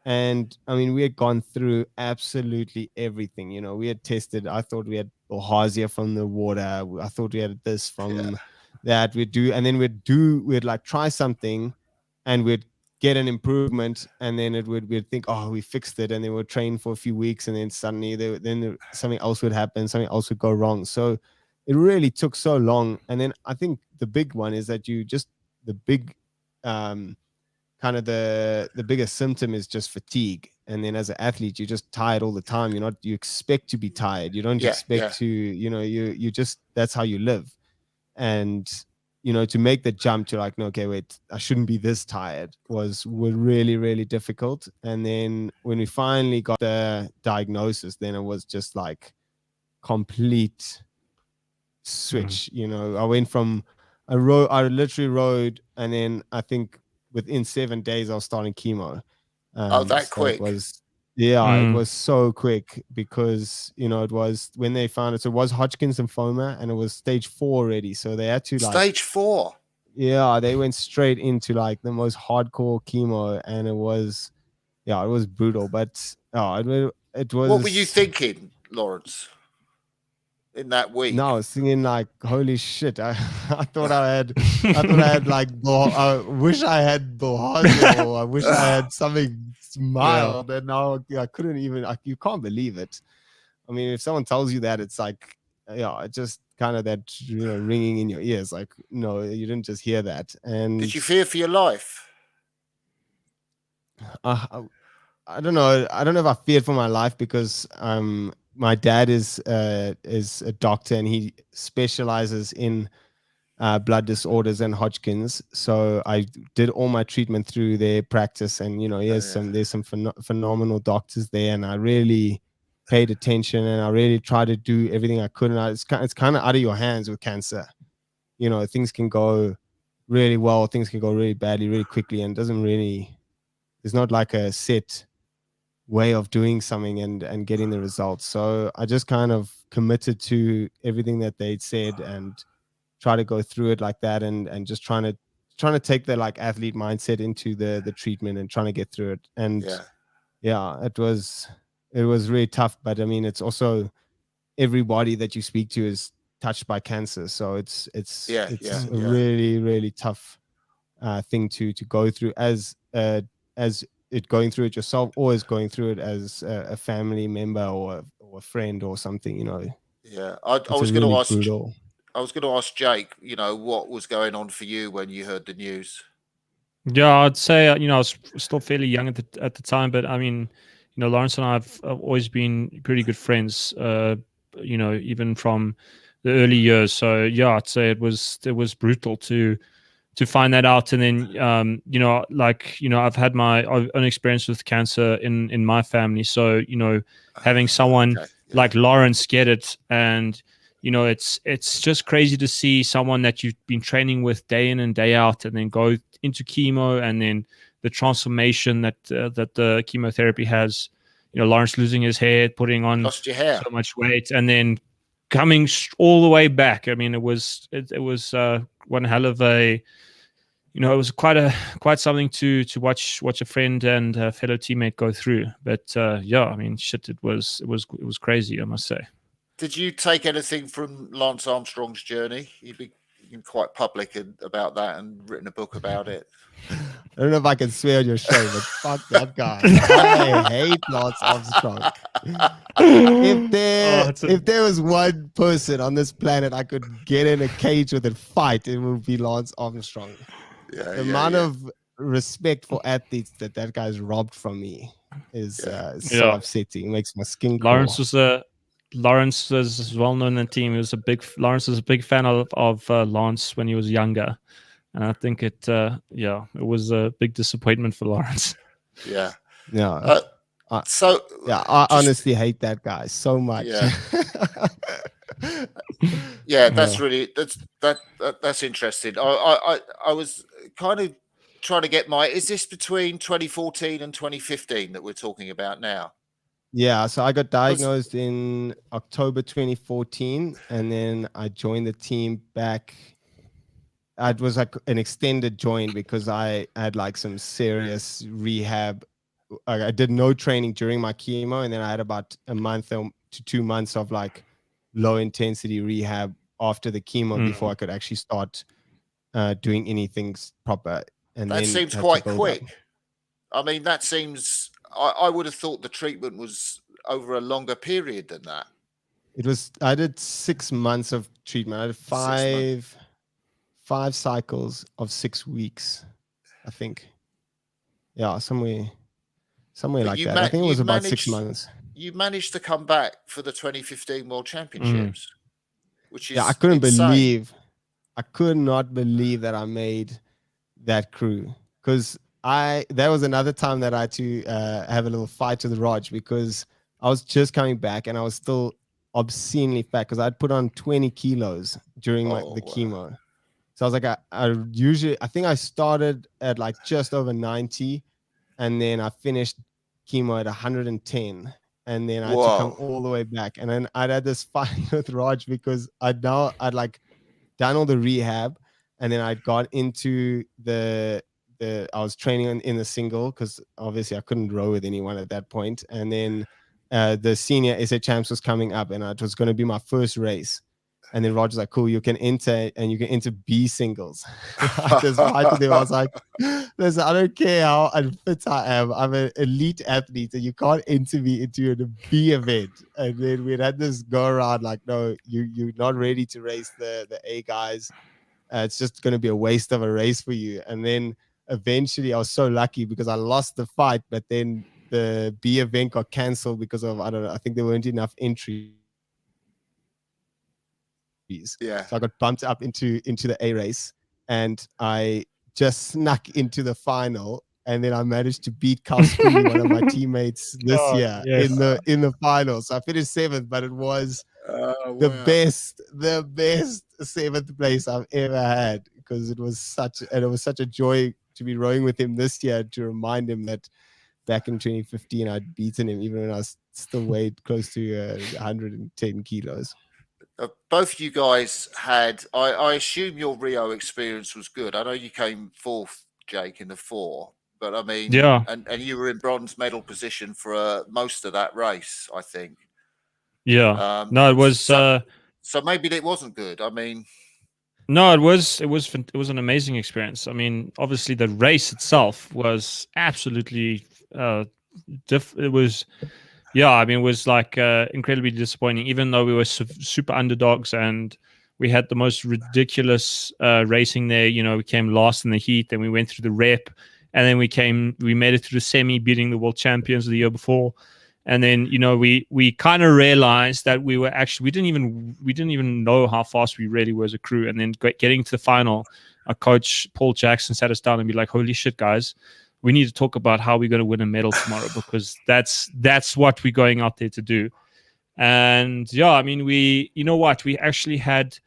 And I mean, we had gone through absolutely everything. We had tested. I thought we had bilharzia from the water. I thought we had this from that. And then we'd try something, and we'd get an improvement, and then we'd think, oh, we fixed it, and then we'd train for a few weeks, and then suddenly then something else would happen, something else would go wrong. So it really took so long. And then I think the big one is that the big kind of the biggest symptom is just fatigue. And then as an athlete, you're just tired all the time. You expect to be tired. You don't expect to, you just, that's how you live. And, to make the jump to like, no, okay, wait, I shouldn't be this tired was really, really difficult. And then when we finally got the diagnosis, then it was just like complete switch. I went from I literally rode, and then I think within 7 days I was starting chemo. That quick. It was, it was so quick because it was when they found it. So it was Hodgkin's lymphoma, and it was stage 4 already. So they had to stage 4. Yeah, they went straight into like the most hardcore chemo, and it was brutal. But it was. What were you thinking, Lawrence? In that week, no, I was thinking like, holy shit! I thought I had like, I wish I had Bohaza, or I wish I had something mild, and now I couldn't even. You can't believe it. I mean, if someone tells you that, it's like, it's just kind of that ringing in your ears. Like, no, you didn't just hear that. And did you fear for your life? I don't know. I don't know if I feared for my life because my dad is a doctor, and he specializes in blood disorders and Hodgkin's. So I did all my treatment through their practice, and there's some phenomenal doctors there, and I really paid attention, and I really tried to do everything I could. And it's kind of out of your hands with cancer. Things can go really well, things can go really badly, really quickly, and there's not like a set way of doing something and getting the results. So I just kind of committed to everything that they'd said and try to go through it like that, and just trying to take the like athlete mindset into the treatment and trying to get through it. And it was really tough, but I mean, it's also everybody that you speak to is touched by cancer, so it's a really, really tough thing to go through as it going through it yourself, or as going through it as a family member or a friend or something. I was going to ask Jake, what was going on for you when you heard the news? I'd say I was still fairly young at the time, but I mean, Lawrence and I have always been pretty good friends, even from the early years. So I'd say it was brutal to find that out. And then I've had my own experience with cancer in my family, so having someone like Lawrence get it, and it's just crazy to see someone that you've been training with day in and day out, and then go into chemo, and then the transformation that the chemotherapy has. Lawrence losing his hair, putting on so much weight, and then coming all the way back. I mean, it was one hell of a, it was quite something to watch a friend and a fellow teammate go through. But I mean, shit, it was crazy, I must say. Did you take anything from Lance Armstrong's journey? You've been quite public about that and written a book about it. I don't know if I can swear on your show, but fuck that guy. I hate Lance Armstrong. If there was one person on this planet I could get in a cage with and fight, it would be Lance Armstrong. The amount of respect for athletes that guy's robbed from me is so upsetting. It makes my skin crawl. Lawrence was well known in the team. Lawrence was a big fan of Lance when he was younger. And I think it was a big disappointment for Lawrence. I honestly hate that guy so much. That's interesting. I was kind of trying to get is this between 2014 and 2015 that we're talking about now? Yeah, so I got diagnosed in October 2014, and then I joined the team back. It was like an extended join because I had like some serious rehab. I did no training during my chemo, and then I had about a month to 2 months of like low intensity rehab after the chemo before I could actually start doing anything proper. And that seems quite quick. I mean, that seems. I would have thought the treatment was over a longer period than that. I did 6 months of treatment. I did 5 cycles of 6 weeks, I think. Yeah, somewhere But like that. I think it was about 6 months. You managed to come back for the 2015 World Championships, which Yeah, I is couldn't insane. I could not believe that I made that crew, because that was another time that I had to have a little fight with Raj, because I was just coming back and I was still obscenely fat because I'd put on 20 kilos during the Wow. chemo. So I was like, I think I started at like just over 90, and then I finished chemo at 110, and then I had to come Whoa. all the way back. And then I'd had this fight with Raj because I'd like done all the rehab, and then I got into I was training in the single, because obviously I couldn't row with anyone at that point. And then the senior SA champs was coming up, and it was going to be my first race. And then Roger's like, cool, you can enter B singles. I just fight with him. I was like, listen, I don't care how unfit I am. I'm an elite athlete, and you can't enter me into a B event. And then we had this go around like, no, you're not ready to race the A guys. It's just going to be a waste of a race for you. And then eventually I was so lucky because I lost the fight, but then the B event got canceled because of, I don't know, I think there weren't enough entries. Yeah. So I got bumped up into the A race, and I just snuck into the final. And then I managed to beat Kalskuli, one of my teammates this year, yes. in the finals. So I finished 7th, but it was the best 7th place I've ever had, because it was such a joy to be rowing with him this year, to remind him that back in 2015 I'd beaten him even when I was still weighed close to 110 kilos. Both you guys had, I assume your Rio experience was good. I know you came 4th, Jake, in the 4, but I mean, Yeah. and you were in bronze medal position for most of that race, I think. Yeah. No, it was. So maybe it wasn't good. I mean, no, it was an amazing experience. I mean, obviously the race itself was absolutely it was, yeah, I mean, it was like incredibly disappointing, even though we were super underdogs and we had the most ridiculous racing there. You know, we came last in the heat, then we went through the rep, and then we made it through the semi, beating the world champions the year before. And then, you know, we kind of realized that we didn't even know how fast we really were as a crew. And then getting to the final, our coach Paul Jackson sat us down and be like, "Holy shit, guys, we need to talk about how we're going to win a medal tomorrow, because that's what we're going out there to do." And yeah, I mean, we actually had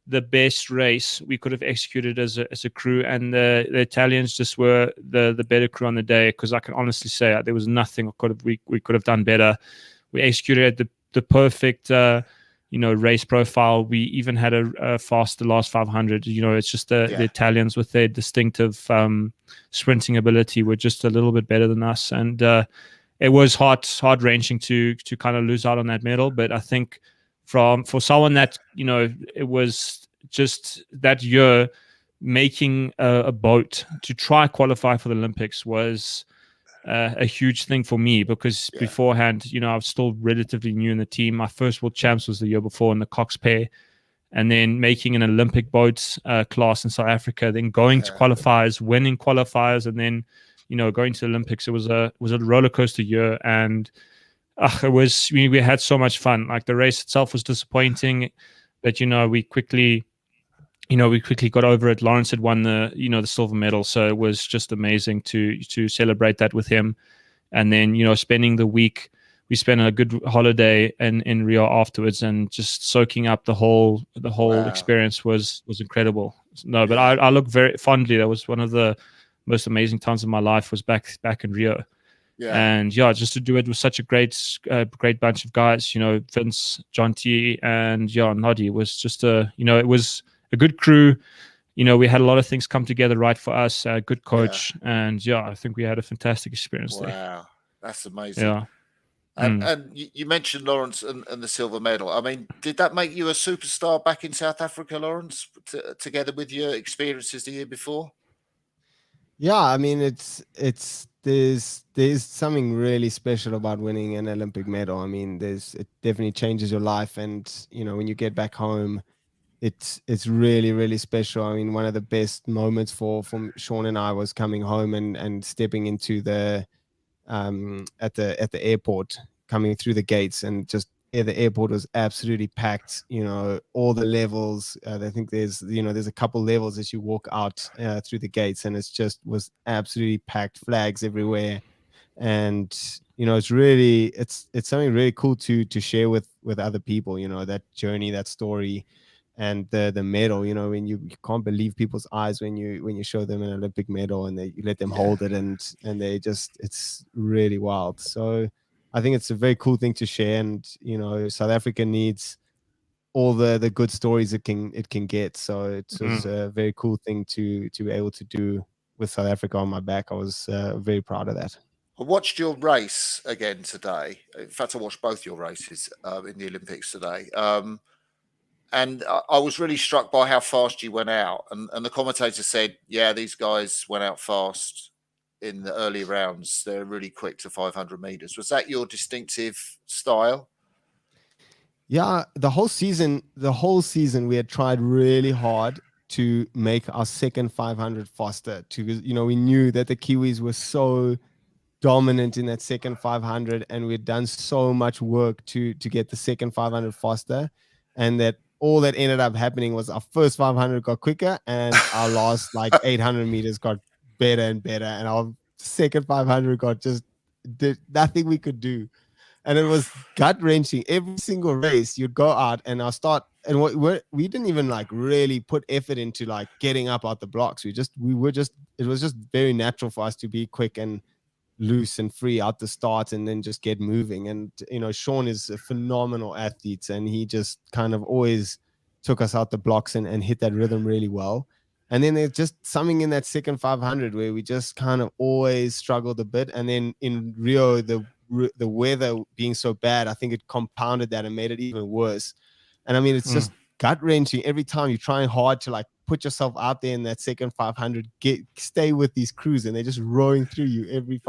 the best race we could have executed as a crew, and the Italians just were the better crew on the day, because I can honestly say there was nothing we could have done better. We executed the perfect race profile. We even had a faster last 500. You know, it's just the Italians with their distinctive sprinting ability were just a little bit better than us, and it was heart wrenching to kind of lose out on that medal. But I think for someone that, you know, it was just that year, making a boat to try qualify for the Olympics was a huge thing for me, because beforehand, you know, I was still relatively new in the team. My first world champs was the year before in the Cox pair, and then making an Olympic boat class in South Africa, then going to qualifiers, winning qualifiers, and then, you know, going to the Olympics. It was a roller coaster year, and we had so much fun. Like, the race itself was disappointing, but, you know, we quickly got over it. Lawrence had won the silver medal, so it was just amazing to celebrate that with him. And then, you know, spending the week, we spent a good holiday in Rio afterwards, and just soaking up the whole experience was incredible. No, but I look very fondly. That was one of the most amazing times of my life, was back in Rio. And just to do it with such a great bunch of guys, you know, Vince, John T, and Noddy, was just it was a good crew. You know, we had a lot of things come together right for us. A good coach, and I think we had a fantastic experience there. Wow, that's amazing. Yeah. And you mentioned Lawrence and the silver medal. I mean, did that make you a superstar back in South Africa, Lawrence, together with your experiences the year before? Yeah, I mean, there's something really special about winning an Olympic medal. I mean, it definitely changes your life, and when you get back home, it's really really special. I mean, one of the best moments for Sean and I was coming home and stepping into the at the airport, coming through the gates, and just the airport was absolutely packed. All the levels. I think there's a couple levels as you walk out through the gates, and it's just was absolutely packed, flags everywhere. And it's something really cool to share with other people, that journey, that story, and the medal. When you can't believe people's eyes when you show them an Olympic medal, and you let them Yeah. hold it, and they just, it's really wild. So I think it's a very cool thing to share. And South Africa needs all the good stories it can get. So it was a very cool thing to be able to do with South Africa on my back. I was very proud of that. I watched your race again today. In fact, I watched both your races in the Olympics today. And I was really struck by how fast you went out. And the commentator said, yeah, these guys went out fast in the early rounds. They're really quick to 500 meters. Was that your distinctive style? Yeah, the whole season we had tried really hard to make our second 500 faster. We knew that the Kiwis were so dominant in that second 500, and we'd done so much work to get the second 500 faster, and that all that ended up happening was our first 500 got quicker, and our last like 800 meters got better and better, and our second 500 got just did nothing we could do. And it was gut wrenching. Every single race, you'd go out and I'll start. And we didn't even like really put effort into like getting up out the blocks. It was just very natural for us to be quick and loose and free out the start, and then just get moving. And Sean is a phenomenal athlete, and he just kind of always took us out the blocks and hit that rhythm really well. And then there's just something in that second 500 where we just kind of always struggled a bit. And then in Rio, the weather being so bad, I think it compounded that and made it even worse. And I mean, it's just gut wrenching every time you're trying hard to like put yourself out there in that second 500, stay with these crews, and they're just rowing through you every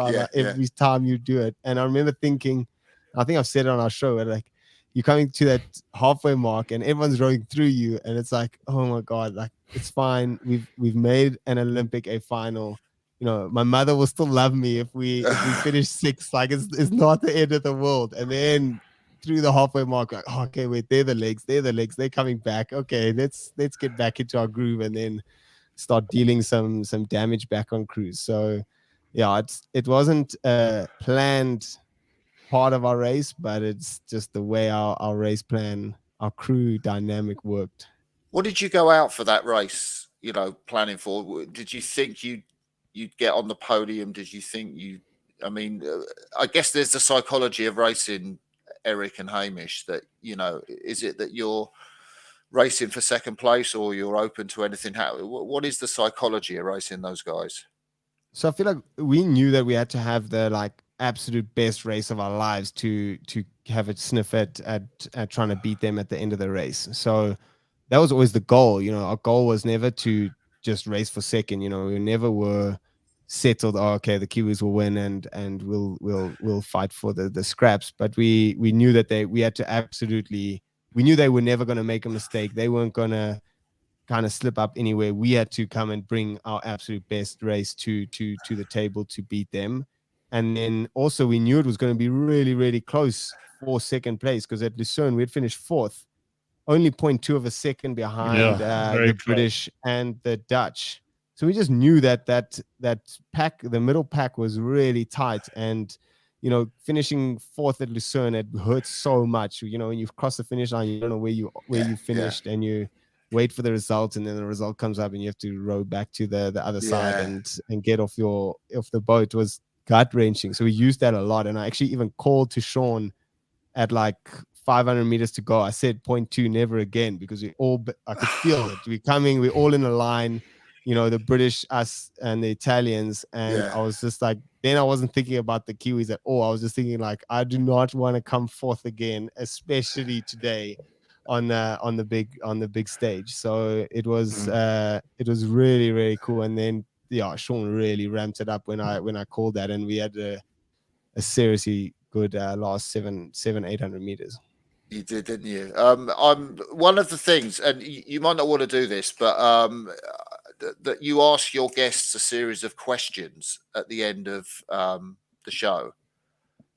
time you do it. And I remember thinking, I think I've said it on our show, like you're coming to that halfway mark and everyone's rowing through you, and it's like, oh my god, like it's fine. We've made an Olympic a final. My mother will still love me if we finish sixth. Like it's not the end of the world. And then through the halfway mark, like, oh, okay, wait, they're the legs, they're coming back. Okay, let's get back into our groove, and then start dealing some damage back on crews. So yeah, it wasn't a planned part of our race, but it's just the way our race plan, our crew dynamic worked. What did you go out for that race, planning for? Did you think you'd get on the podium? Did you think I mean, I guess there's the psychology of racing, Eric and Hamish, that, is it that you're racing for second place, or you're open to anything? What is the psychology of racing those guys? So I feel like we knew that we had to have the like absolute best race of our lives to have a sniff at trying to beat them at the end of the race. So that was always the goal. Our goal was never to just race for second. We never were settled. Oh, okay, the Kiwis will win, and we'll fight for the scraps. But we knew that we had to absolutely. We knew they were never going to make a mistake. They weren't going to kind of slip up anywhere. We had to come and bring our absolute best race to the table to beat them. And then also we knew it was going to be really, really close for second place, because at Lucerne we had finished fourth, only 0.2 of a second behind the close. British and the Dutch. So we just knew that pack, the middle pack, was really tight. And finishing fourth at Lucerne, it hurts so much. When you've crossed the finish line, you don't know where you finished, and you wait for the result, and then the result comes up and you have to row back to the other side and get off the boat. It was gut wrenching. So we used that a lot. And I actually even called to Sean at like 500 meters to go. I said 0.2, never again, because I could feel it. We're all in a line, the British, us, and the Italians. And I was just like, then I wasn't thinking about the Kiwis at all. I was just thinking like, I do not want to come fourth again, especially today on the big stage. So it was really, really cool. And then Sean really ramped it up when I called that, and we had a seriously good last 800 meters. You did, didn't you? I'm one of the things, and you might not want to do this, but that you ask your guests a series of questions at the end of the show.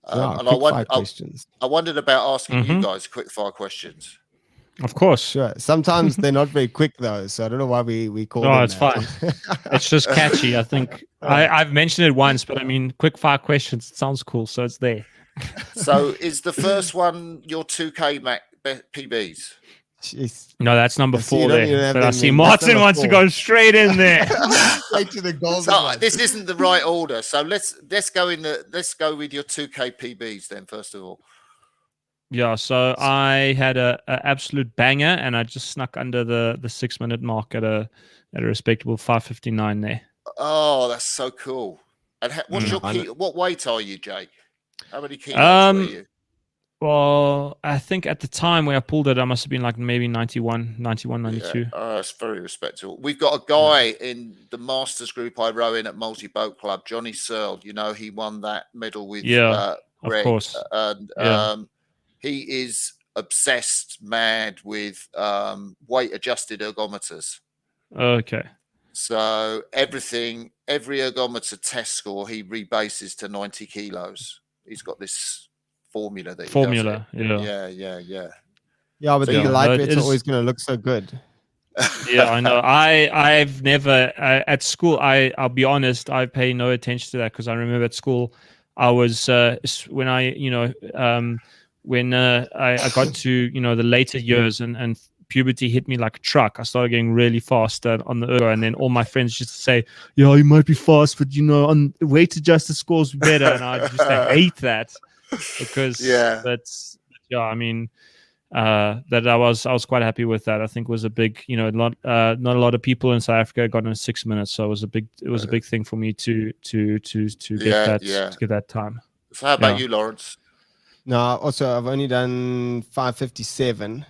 And questions. I wondered about asking you guys quick fire questions. Of course. Sure. Sometimes they're not very quick though, so I don't know why we call them. No, it's fine. It's just catchy. I think I've mentioned it once, but I mean, quick fire questions. It sounds cool, so it's there. So, is the first one your 2K PBs? Jeez. No, that's number 4 there. But I see Martin wants to go straight in there. Straight to the goal. So this isn't the right order. So let's go with your 2K PBs then, first of all. Yeah, so I had a absolute banger, and I just snuck under the 6-minute mark at a respectable 5:59 there. Oh, that's so cool. And what's your key? What weight are you, Jake? How many kilos were you? Well, I think at the time where I pulled it, I must have been like maybe 91, 92. Yeah. Oh, that's very respectable. We've got a guy in the Masters group I row in at Multi Boat Club, Johnny Searle. You know, he won that medal with Greg, of course. And he is obsessed, mad with weight-adjusted ergometers. Okay. So every ergometer test score, he rebases to 90 kilos. He's got this formula that he does it. Yeah, but the lightweight's always going to look so good. Yeah, I know. I've never at school. I'll be honest. I pay no attention to that because I remember at school, I was when I got to the later years and puberty hit me like a truck. I started getting really fast on the ergo, and then all my friends used to say, "Yeah, you might be fast, but on weight adjusted scores better." And I just hate that because I mean. That I was quite happy with that. I think it was a big, not a lot of people in South Africa got in 6 minutes, so it was a big thing for me to get that time. So how about you, Lawrence? No, also I've only done 5:57,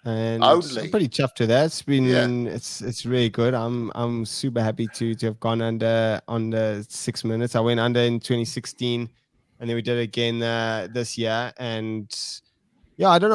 and only? I'm pretty chuffed with that. It's been it's really good. I'm super happy to have gone under 6 minutes. I went under in 2016, and then we did it again this year, and. Yeah, I don't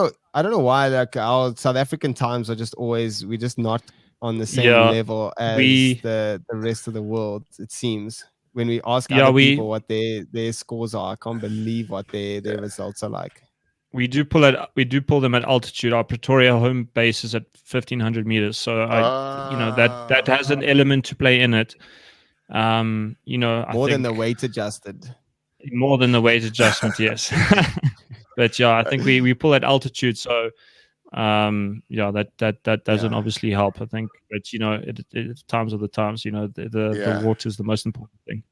know why. Like our South African times are we're just not on the same level as the rest of the world. It seems when we ask other people what their scores are, I can't believe what their results are like. We do pull them at altitude. Our Pretoria home base is at 1,500 meters, so that has an element to play in it. More than the weight adjusted. More than the weight adjustment, yes. But yeah, I think we pull at altitude, so that doesn't obviously help. I think, but times are the times. The water is the most important thing.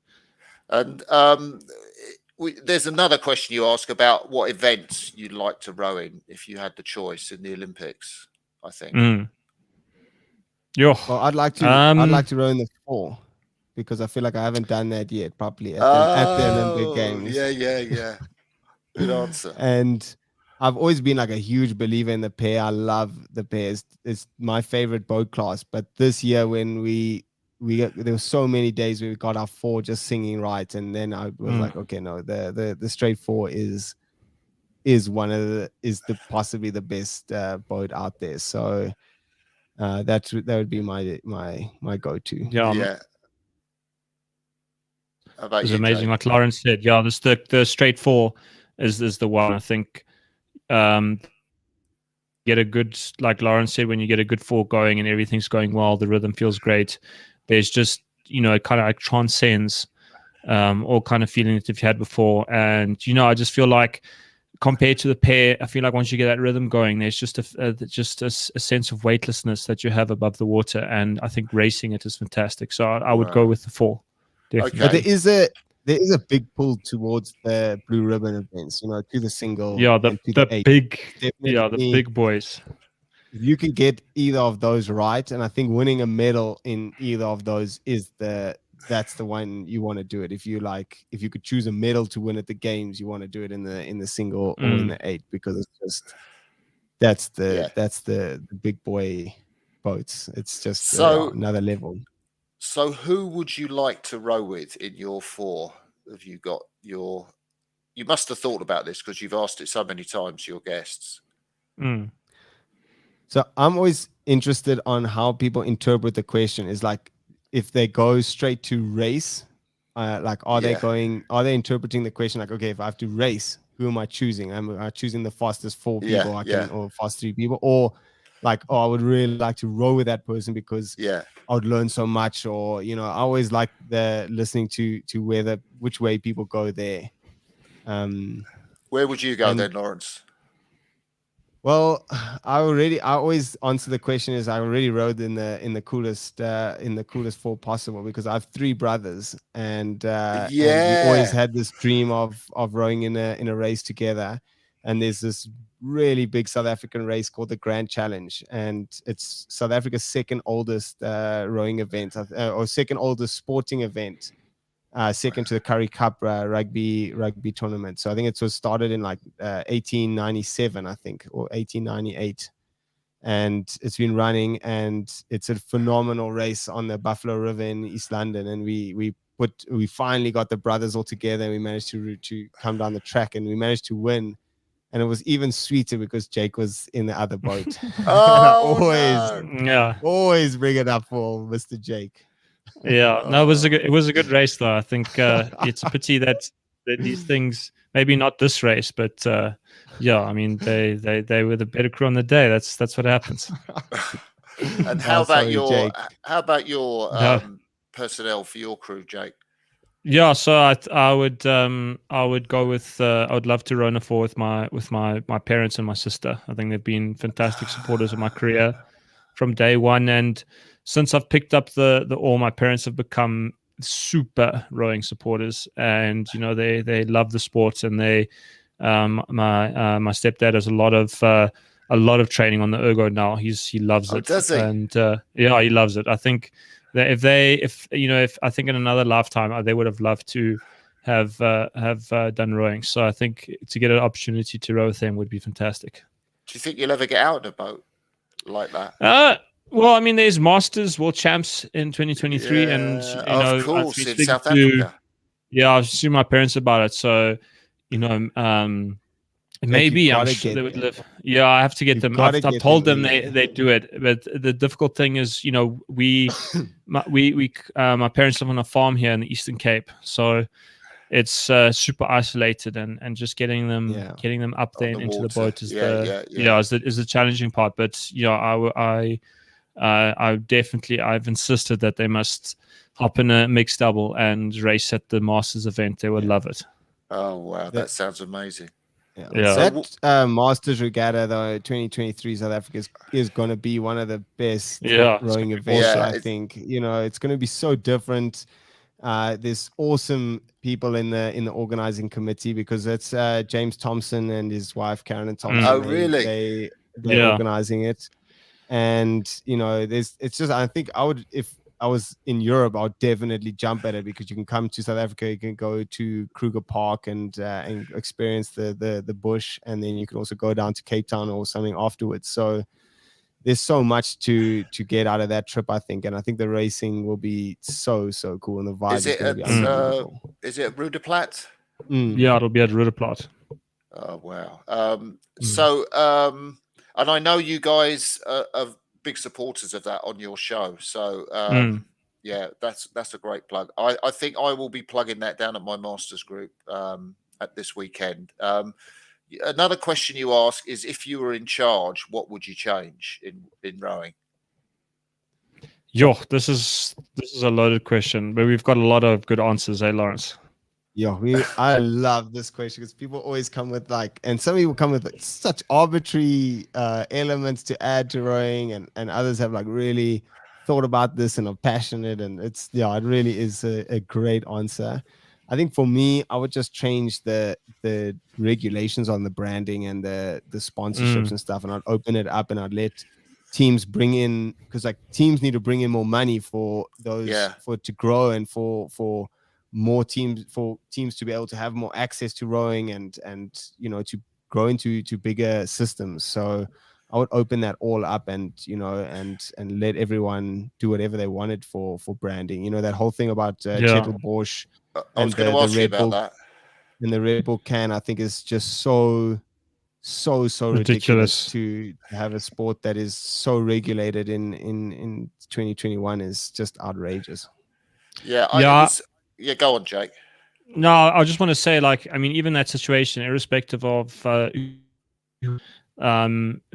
And there's another question you ask about what events you'd like to row in if you had the choice in the Olympics. I think. Well, I'd like to row in the 4 because I feel like I haven't done that yet properly at the Olympic Games. Yeah. Good answer. And I've always been like a huge believer in the pair. I love the pairs. It's my favorite boat class. But this year when there were so many days where we got our 4 just singing right, and then I was like, okay, no, the straight 4 is possibly the best boat out there. So that would be my go-to. Yeah. It's amazing, Jay? Like Lawrence said. Yeah, the straight 4 is the one. I think get a good, like Lawrence said, when you get a good 4 going and everything's going well, the rhythm feels great. There's just it kind of like transcends all kind of feelings that you've had before. And I just feel like compared to the pair, I feel like once you get that rhythm going, there's just a sense of weightlessness that you have above the water. And I think racing it is fantastic. So I would go with the 4. Definitely. Okay. But there is a big pull towards the blue ribbon events, to the single. Yeah, the big boys. If you can get either of those right, and I think winning a medal in either of those that's the one you want to do it. If you could choose a medal to win at the games, you want to do it in the single or in the 8 because it's just that's the big boy boats. It's just another level. So who would you like to row with in your four? Have you got your? You must have thought about this because you've asked it so many times to your guests. Mm. So I'm always interested on how people interpret the question. Is like if they go straight to race, like are they interpreting the question like, okay, if I have to race, who am I choosing? Am I choosing the fastest four people or fast three people, or like, oh, I would really like to row with that person because I would learn so much, or I always like the listening to which way people go there. Where would you go then, Lawrence? Well, I always answer the question is I already rode in the coolest four possible, because I have three brothers, and we always had this dream of rowing in a race together. And there's this really big South African race called the Grand Challenge, and it's South Africa's second oldest rowing event, or second oldest sporting event. Second to the Currie Cup rugby tournament. So I think it was started in like 1897, I think, or 1898, and it's been running, and it's a phenomenal race on the Buffalo River in East London. And we finally got the brothers all together, and we managed to come down the track, and we managed to win. And it was even sweeter because Jake was in the other boat. Always bring it up for Mr. Jake. Yeah, no, it was a good race though. I think it's a pity that these things, maybe not this race, but yeah, I mean they were the better crew on the day. That's what happens. And how about your personnel for your crew, Jake? Yeah, so I would go with I would love to row in a four with my parents and my sister. I think they've been fantastic supporters of my career from day one, and since I've picked up the oar, my parents have become super rowing supporters, and they love the sport, and they my stepdad has a lot of training on the ergo now. He loves it. Does he? And yeah, he loves it. I think that if I think in another lifetime they would have loved to have done rowing. So I think to get an opportunity to row with them would be fantastic. Do you think you'll ever get out in a boat like that? Well, I mean, there's Masters World Champs in 2023, and of course in South Africa. Yeah, I've seen my parents about it, so maybe I'm sure they would live. Yeah, I have to get them. I've told them they do it, but the difficult thing is, my parents live on a farm here in the Eastern Cape, so it's super isolated, and just getting them up there and into the boat is the challenging part. But I've insisted that they must hop in a mixed double and race at the Masters event. They would love it. Oh wow, that sounds amazing. Yeah. That Masters Regatta though, 2023 South Africa is going to be one of the best rowing events. I think it's going to be so different. There's awesome people in the organizing committee, because it's James Thompson and his wife Karen Thompson. Oh really? They're organizing it. And I think if I was in Europe, I would definitely jump at it, because you can come to South Africa, you can go to Kruger Park and experience the bush, and then you can also go down to Cape Town or something afterwards. So there's so much to get out of that trip, I think, and I think the racing will be so cool, and the vibe is going to be unbelievable. Is it Rue de Plat? Yeah, it'll be at Rue de Plat. Oh wow! So. And I know you guys are big supporters of that on your show. So, yeah, that's a great plug. I think I will be plugging that down at my Masters group at this weekend. Another question you ask is, if you were in charge, what would you change in rowing? This is a loaded question, but we've got a lot of good answers, Lawrence? I love this question, because people always come with and some people come with such arbitrary elements to add to rowing, and others have really thought about this and are passionate, and it really is a great answer. I think for me, I would just change the regulations on the branding and the sponsorships and stuff, and I'd open it up, and I'd let teams bring in, because teams need to bring in more money for those for it to grow, and for more teams, to be able to have more access to rowing, and to grow into bigger systems. So I would open that all up, and and let everyone do whatever they wanted for branding. That whole thing about Chetel Bosch I was going to ask you about that. And the Red Bull can, I think, is just so ridiculous to have a sport that is so regulated in 2021 is just outrageous. Yeah. Go on, Jake. No, I just want to say, like, I mean, even that situation, irrespective of,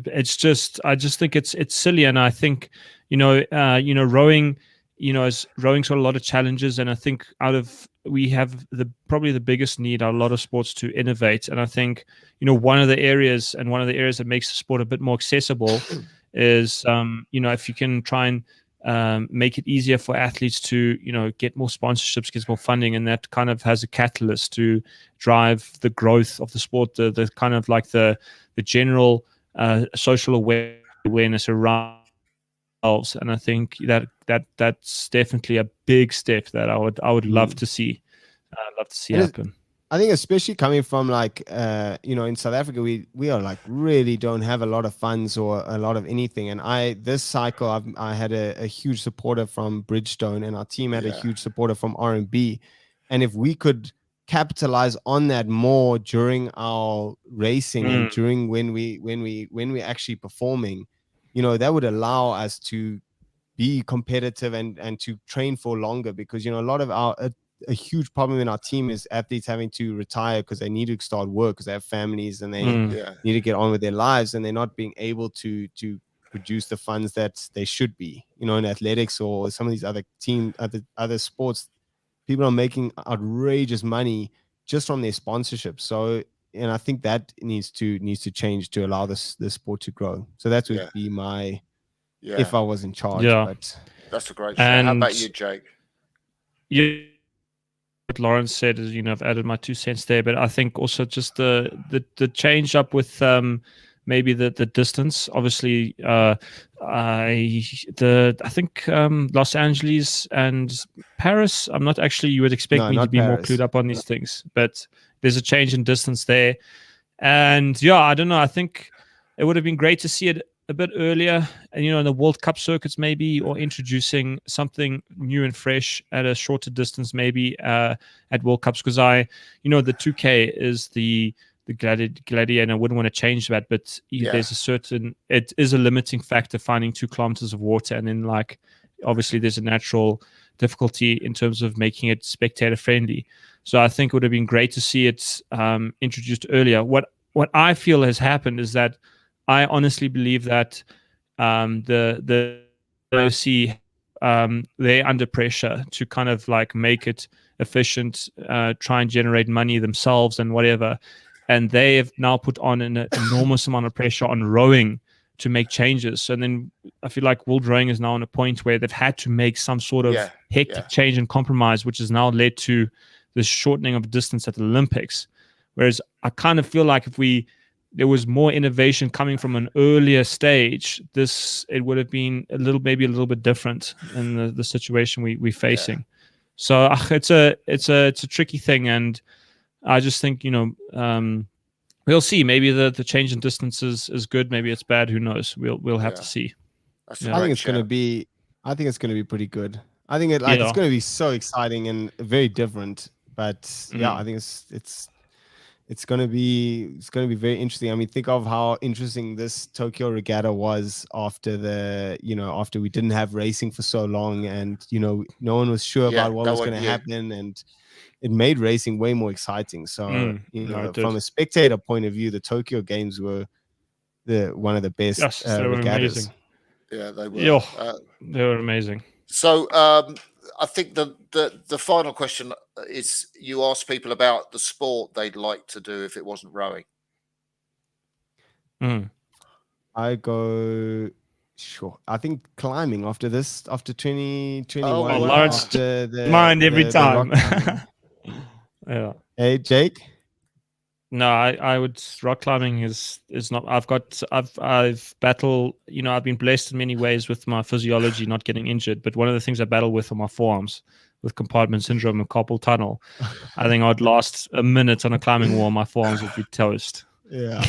it's just, I just think it's silly, and I think, rowing, is rowing's got a lot of challenges, and I think we have probably the biggest need out of a lot of sports to innovate, and I think one of the areas that makes the sport a bit more accessible is if you can try and make it easier for athletes to get more sponsorships, get more funding, and that kind of has a catalyst to drive the growth of the sport, the kind of like the general social awareness around themselves. And I think that's definitely a big step that I would love to see. Happen. I think especially coming from like in South Africa, we are like really don't have a lot of funds or a lot of anything. And this cycle I had a huge supporter from Bridgestone, and our team had a huge supporter from R&B. And if we could capitalize on that more during our racing and during when we actually performing, that would allow us to be competitive and to train for longer, because a lot of a huge problem in our team is athletes having to retire because they need to start work, because they have families and they need to get on with their lives, and they're not being able to produce the funds that they should be. In athletics or some of these other sports, people are making outrageous money just from their sponsorships. So, and I think that needs to change to allow the sport to grow. So that would be my if I was in charge. But that's a great show. How about you, Jake? Yeah. What Lawrence said is, I've added my 2 cents there, but I think also just the change up with maybe the distance. Obviously, I think Los Angeles and Paris. I'm not actually. You would expect me to be more clued up on these things, but there's a change in distance there, and I don't know. I think it would have been great to see it a bit earlier, and in the World Cup circuits maybe, or introducing something new and fresh at a shorter distance maybe at World Cups, because the 2K is the gladiator, and I wouldn't want to change that, but it is a limiting factor finding 2 kilometers of water, and then like obviously there's a natural difficulty in terms of making it spectator friendly. So I think it would have been great to see it introduced earlier. What I feel has happened is that I honestly believe that the OC they're under pressure to kind of like make it efficient, try and generate money themselves and whatever, and they have now put on an enormous amount of pressure on rowing to make changes. And then I feel like world rowing is now on a point where they've had to make some sort of hectic change and compromise, which has now led to the shortening of distance at the Olympics. Whereas I kind of feel like if there was more innovation coming from an earlier stage, it would have been maybe a little bit different in the situation we're facing. So it's a tricky thing, and I just think we'll see. Maybe the change in distance is good. Maybe it's bad. Who knows? We'll have to see. I think it's going to be pretty good. I think it's going to be so exciting and very different. But I think it's going to be very interesting. I mean, think of how interesting this Tokyo Regatta was after after we didn't have racing for so long, and no one was sure about what was going to happen, and it made racing way more exciting. So from a spectator point of view, the Tokyo Games were one of the best regattas. Amazing. Yeah, they were. They were amazing. So I think the final question is, you ask people about the sport they'd like to do if it wasn't rowing. I go, sure. I think climbing after 2021. Oh, Lawrence, mind every time. Yeah. Hey, Jake. No, I would. Rock climbing is not. I've battled. I've been blessed in many ways with my physiology not getting injured. But one of the things I battle with are my forearms, with compartment syndrome and carpal tunnel. I think I'd last a minute on a climbing wall. My forearms would be toast. Yeah.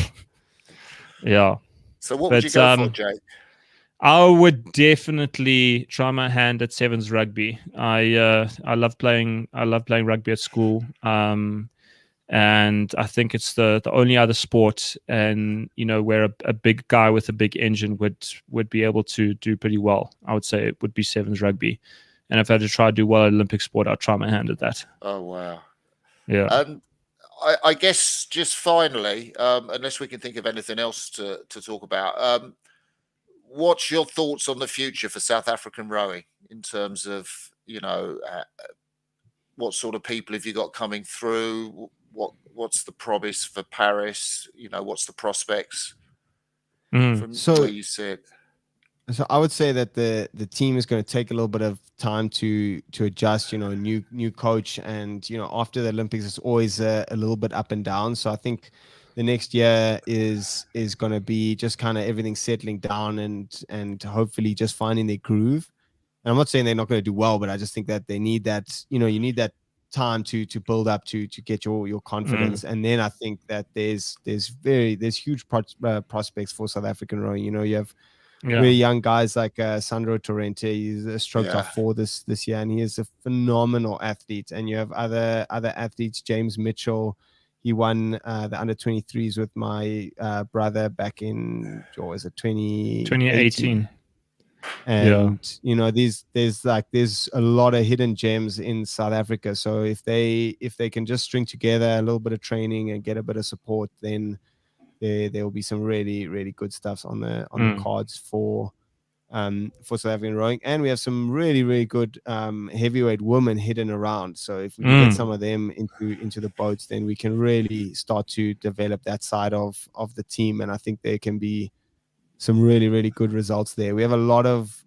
Yeah. So what would you go for, Jake? I would definitely try my hand at sevens rugby. I love playing rugby at school. And I think it's the only other sport, and where a big guy with a big engine would be able to do pretty well. I would say it would be sevens rugby, and if I had to try to do well at Olympic sport, I'd try my hand at that. Oh wow, yeah. I guess just finally, unless we can think of anything else to talk about, what's your thoughts on the future for South African rowing in terms of what sort of people have you got coming through? What's the promise for Paris? What's the prospects from where you sit? So I would say that the team is going to take a little bit of time to adjust. New coach, and after the Olympics, it's always a little bit up and down. So I think the next year is going to be just kind of everything settling down and hopefully just finding their groove. And I'm not saying they're not going to do well, but I just think that they need that. You need that time to build up to get your confidence, and then I think that there's huge prospects for South African rowing. You have really young guys like Sandro Torrente. He's a stroke top 4 this year, and he is a phenomenal athlete. And you have other athletes. James Mitchell, he won the under 23s with my brother back in 2018. And there's a lot of hidden gems in South Africa. So if they can just string together a little bit of training and get a bit of support, then there will be some really, really good stuff on the cards for South African rowing. And we have some really, really good heavyweight women hidden around. So if we can get some of them into the boats, then we can really start to develop that side of the team. And I think there can be some really, really good results there. We have a lot of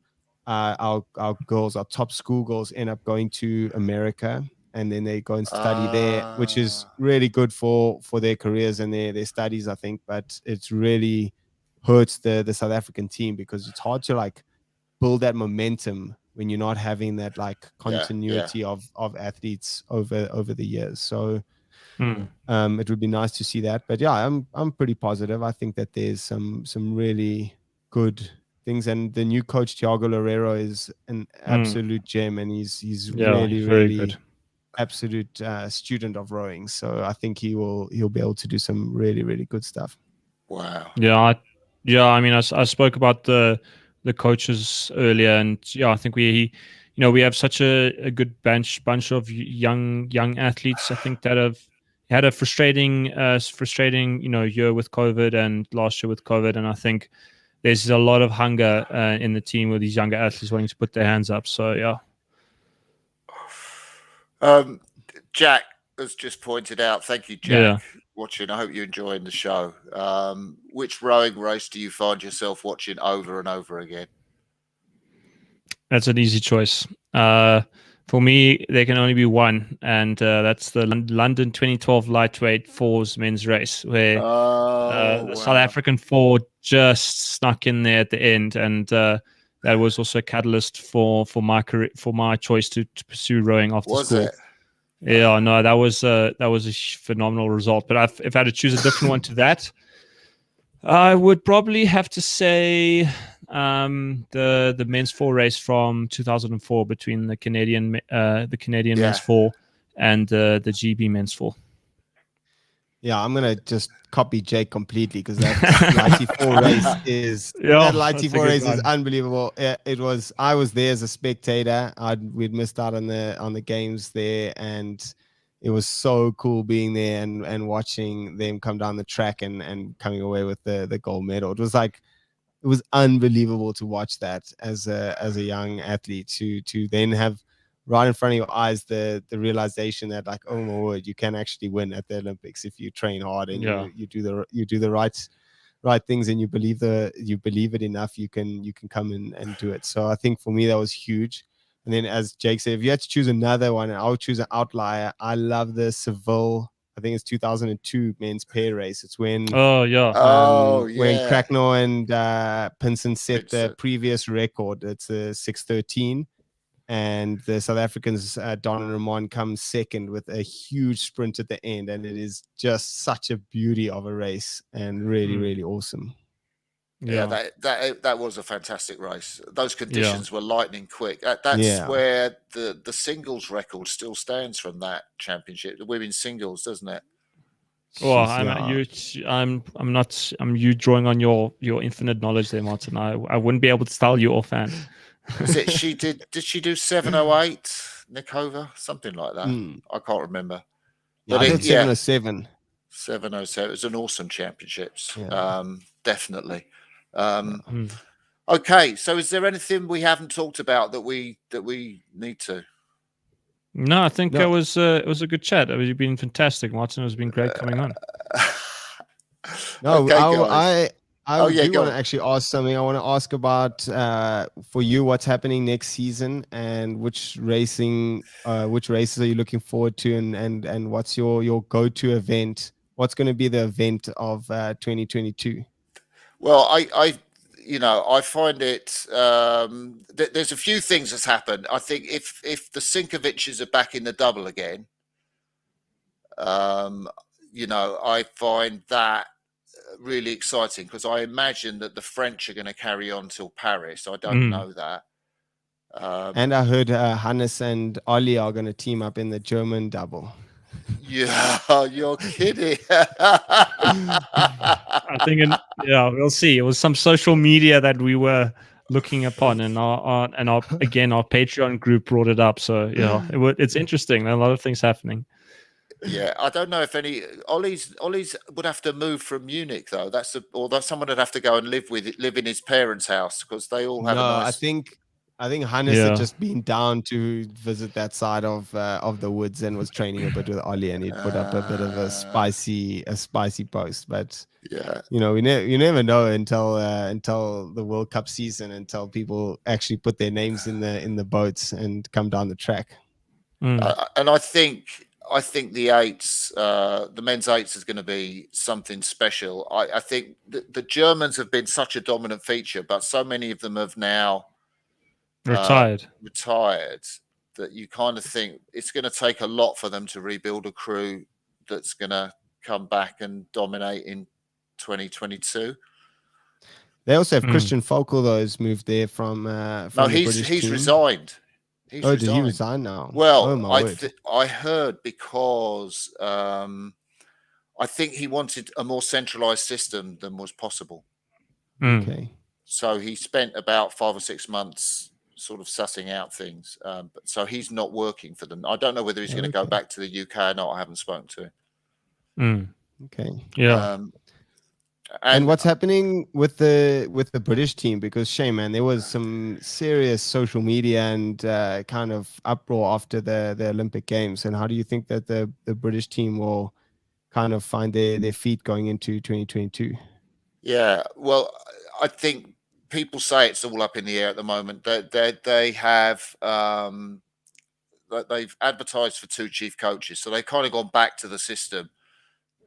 our girls, our top school girls, end up going to America, and then they go and study there, which is really good for their careers and their studies, I think. But it's really hurts the South African team, because it's hard to build that momentum when you're not having that continuity of athletes over the years. So it would be nice to see that. But I'm pretty positive. I think that there's some really good things, and the new coach Thiago Loureiro is an absolute gem, and he's really, really good. Absolute student of rowing. So I think he'll be able to do some really, really good stuff. Wow. I mean, I spoke about the coaches earlier, and I think we have such a good bunch of young athletes. I think that have had a frustrating year with COVID and last year with COVID, and I think there's a lot of hunger in the team with these younger athletes wanting to put their hands up. So Jack has just pointed out. Thank you, Jack. Watching. I hope you're enjoying the show. Which rowing race do you find yourself watching over and over again? That's an easy choice. For me, there can only be one, and that's the London 2012 lightweight fours men's race, where the South African 4 just snuck in there at the end, and that was also a catalyst for my career, for my choice to pursue rowing after school. Was it? Yeah, no, that was a phenomenal result. But if I had to choose a different one to that, I would probably have to say the men's 4 race from 2004 between the Canadian men's 4 and the GB men's 4. Yeah, I'm gonna just copy Jake completely, because that Lighty 4 race is unbelievable. It was. I was there as a spectator. We'd missed out on the games there, and it was so cool being there and watching them come down the track and coming away with the gold medal. It was unbelievable to watch that as a young athlete, to then have right in front of your eyes the realization that, oh my word, you can actually win at the Olympics if you train hard and you do the right things, and you believe it enough, you can come in and do it. So I think for me that was huge. And then, as Jake said, if you had to choose another one, I would choose an outlier. I love the Seville, I think it's 2002 men's pair race. It's when when Cracknell and Pinson set the previous record. It's a 6:13, and the South Africans, Don and Ramon, come second with a huge sprint at the end, and it is just such a beauty of a race and really, really awesome. Yeah. That was a fantastic race. Those conditions were lightning quick. That's Yeah. where the singles record still stands from that championship, the women's singles, doesn't it? Well, Jeez, yeah. I'm not. I'm you drawing on your infinite knowledge there, Martin. I wouldn't be able to tell you offhand. Was it did she do 7:08, Nikova, something like that? Mm. I can't remember. Yeah, But I thought 707. 7:07. It was an awesome championships. Yeah. Definitely. Mm. Okay, so is there anything we haven't talked about that we need to? No, I think No. it was a good chat. You've been fantastic, Martin. It's been great coming on. No, Okay, guys. I do go want to on. actually ask something. I want to ask about for you what's happening next season and which races are you looking forward to, and what's your go-to event? What's going to be the event of 2022? Well, I find it. There's a few things that's happened. I think if the Sinkoviches are back in the double again, I find that really exciting because I imagine that the French are going to carry on till Paris. I don't know that. And I heard Hannes and Ollie are going to team up in the German double. Yeah, you're kidding. I think, we'll see. It was some social media that we were looking upon, and our Patreon group brought it up. So it's interesting. A lot of things happening. Yeah, I don't know if any Ollie's would have to move from Munich though. Although someone would have to go and live in his parents' house because they all have a nice. I think Hannes had just been down to visit that side of the woods and was training a bit with Ollie, and he'd put up a bit of a spicy post. But you never know until the World Cup season, until people actually put their names in the boats and come down the track. And I think the eights, the men's eights, is going to be something special. I think the Germans have been such a dominant feature, but so many of them have now retired that you kind of think it's going to take a lot for them to rebuild a crew that's going to come back and dominate in 2022. They also have Christian Folkel, though, who's moved there from no, the he's British team. Resigned. Did he resign now? Well, I heard because I think he wanted a more centralized system than was possible. Okay. So he spent about 5 or 6 months sort of sussing out things. So he's not working for them. I don't know whether he's going to go back to the UK or not. I haven't spoken to him. Okay. Yeah. And what's happening with the British team? Because shame, man, there was some serious social media and kind of uproar after the Olympic Games. And how do you think that the British team will kind of find their feet going into 2022? Yeah, well, I think people say it's all up in the air at the moment. They have they've advertised for 2 chief coaches, so they've kind of gone back to the system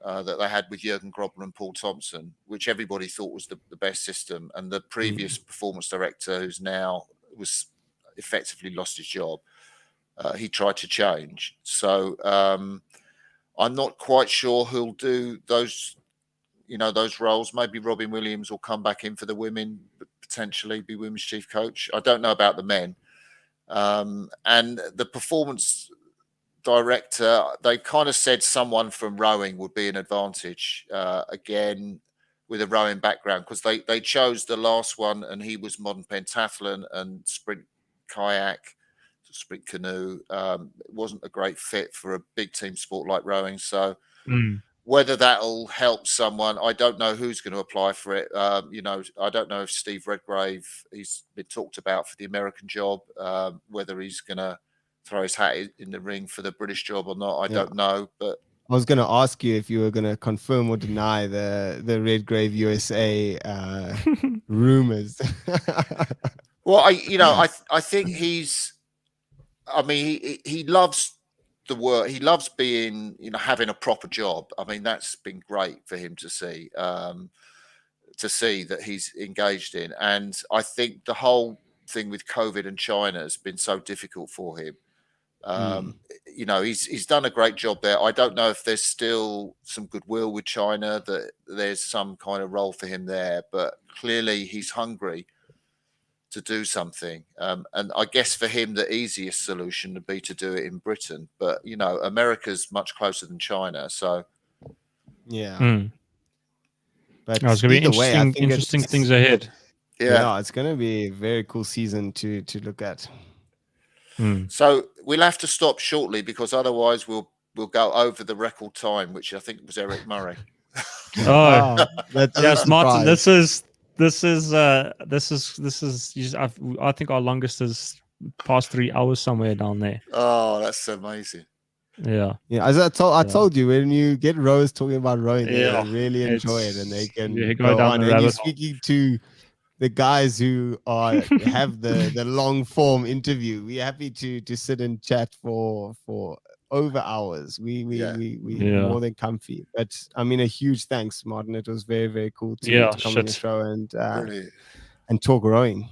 that they had with Jurgen Grobler and Paul Thompson, which everybody thought was the best system. And the previous performance director, who's now was effectively lost his job, he tried to change. So I'm not quite sure who'll do those roles. Maybe Robin Williams will come back in for the women, but potentially be women's chief coach. I don't know about the men. And the performance director, they kind of said someone from rowing would be an advantage, again, with a rowing background, because they chose the last one, and he was modern pentathlon and sprint kayak, sprint canoe. It wasn't a great fit for a big team sport like rowing. So whether that'll help someone, I don't know who's going to apply for it. I don't know if Steve Redgrave, he's been talked about for the American job, whether he's going to throw his hat in the ring for the British job or not. I don't know. But I was going to ask you if you were going to confirm or deny the Redgrave USA rumors. Well, I think he's. I mean, he loves the work. He loves being, having a proper job. I mean, that's been great for him to see that he's engaged in. And I think the whole thing with COVID and China has been so difficult for him You know, he's done a great job there. I don't know if there's still some goodwill with China, that there's some kind of role for him there, but clearly he's hungry to do something. And I guess for him, the easiest solution would be to do it in Britain. But, you know, America's much closer than China. So, yeah. But it's going to be either way, I think interesting things ahead. Yeah, it's going to be a very cool season to look at. So we'll have to stop shortly because otherwise we'll go over the record time, which I think was Eric Murray. Yes, Martin. This is. I think our longest is past 3 hours somewhere down there. Oh, that's amazing. Yeah. As I told you, when you get rowers talking about rowing, they really enjoy it, and they can go down the rabbit hole. You're speaking to the guys who have the long form interview. We're happy to sit and chat for over hours. We more than comfy. But I mean, a huge thanks, Martin. It was very, very cool to come on the show and talk rowing.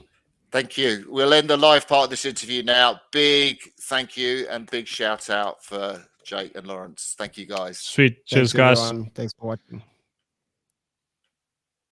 Thank you. We'll end the live part of this interview now. Big thank you and big shout out for Jake and Lawrence. Thank you, guys. Sweet. Cheers, guys. Everyone. Thanks for watching.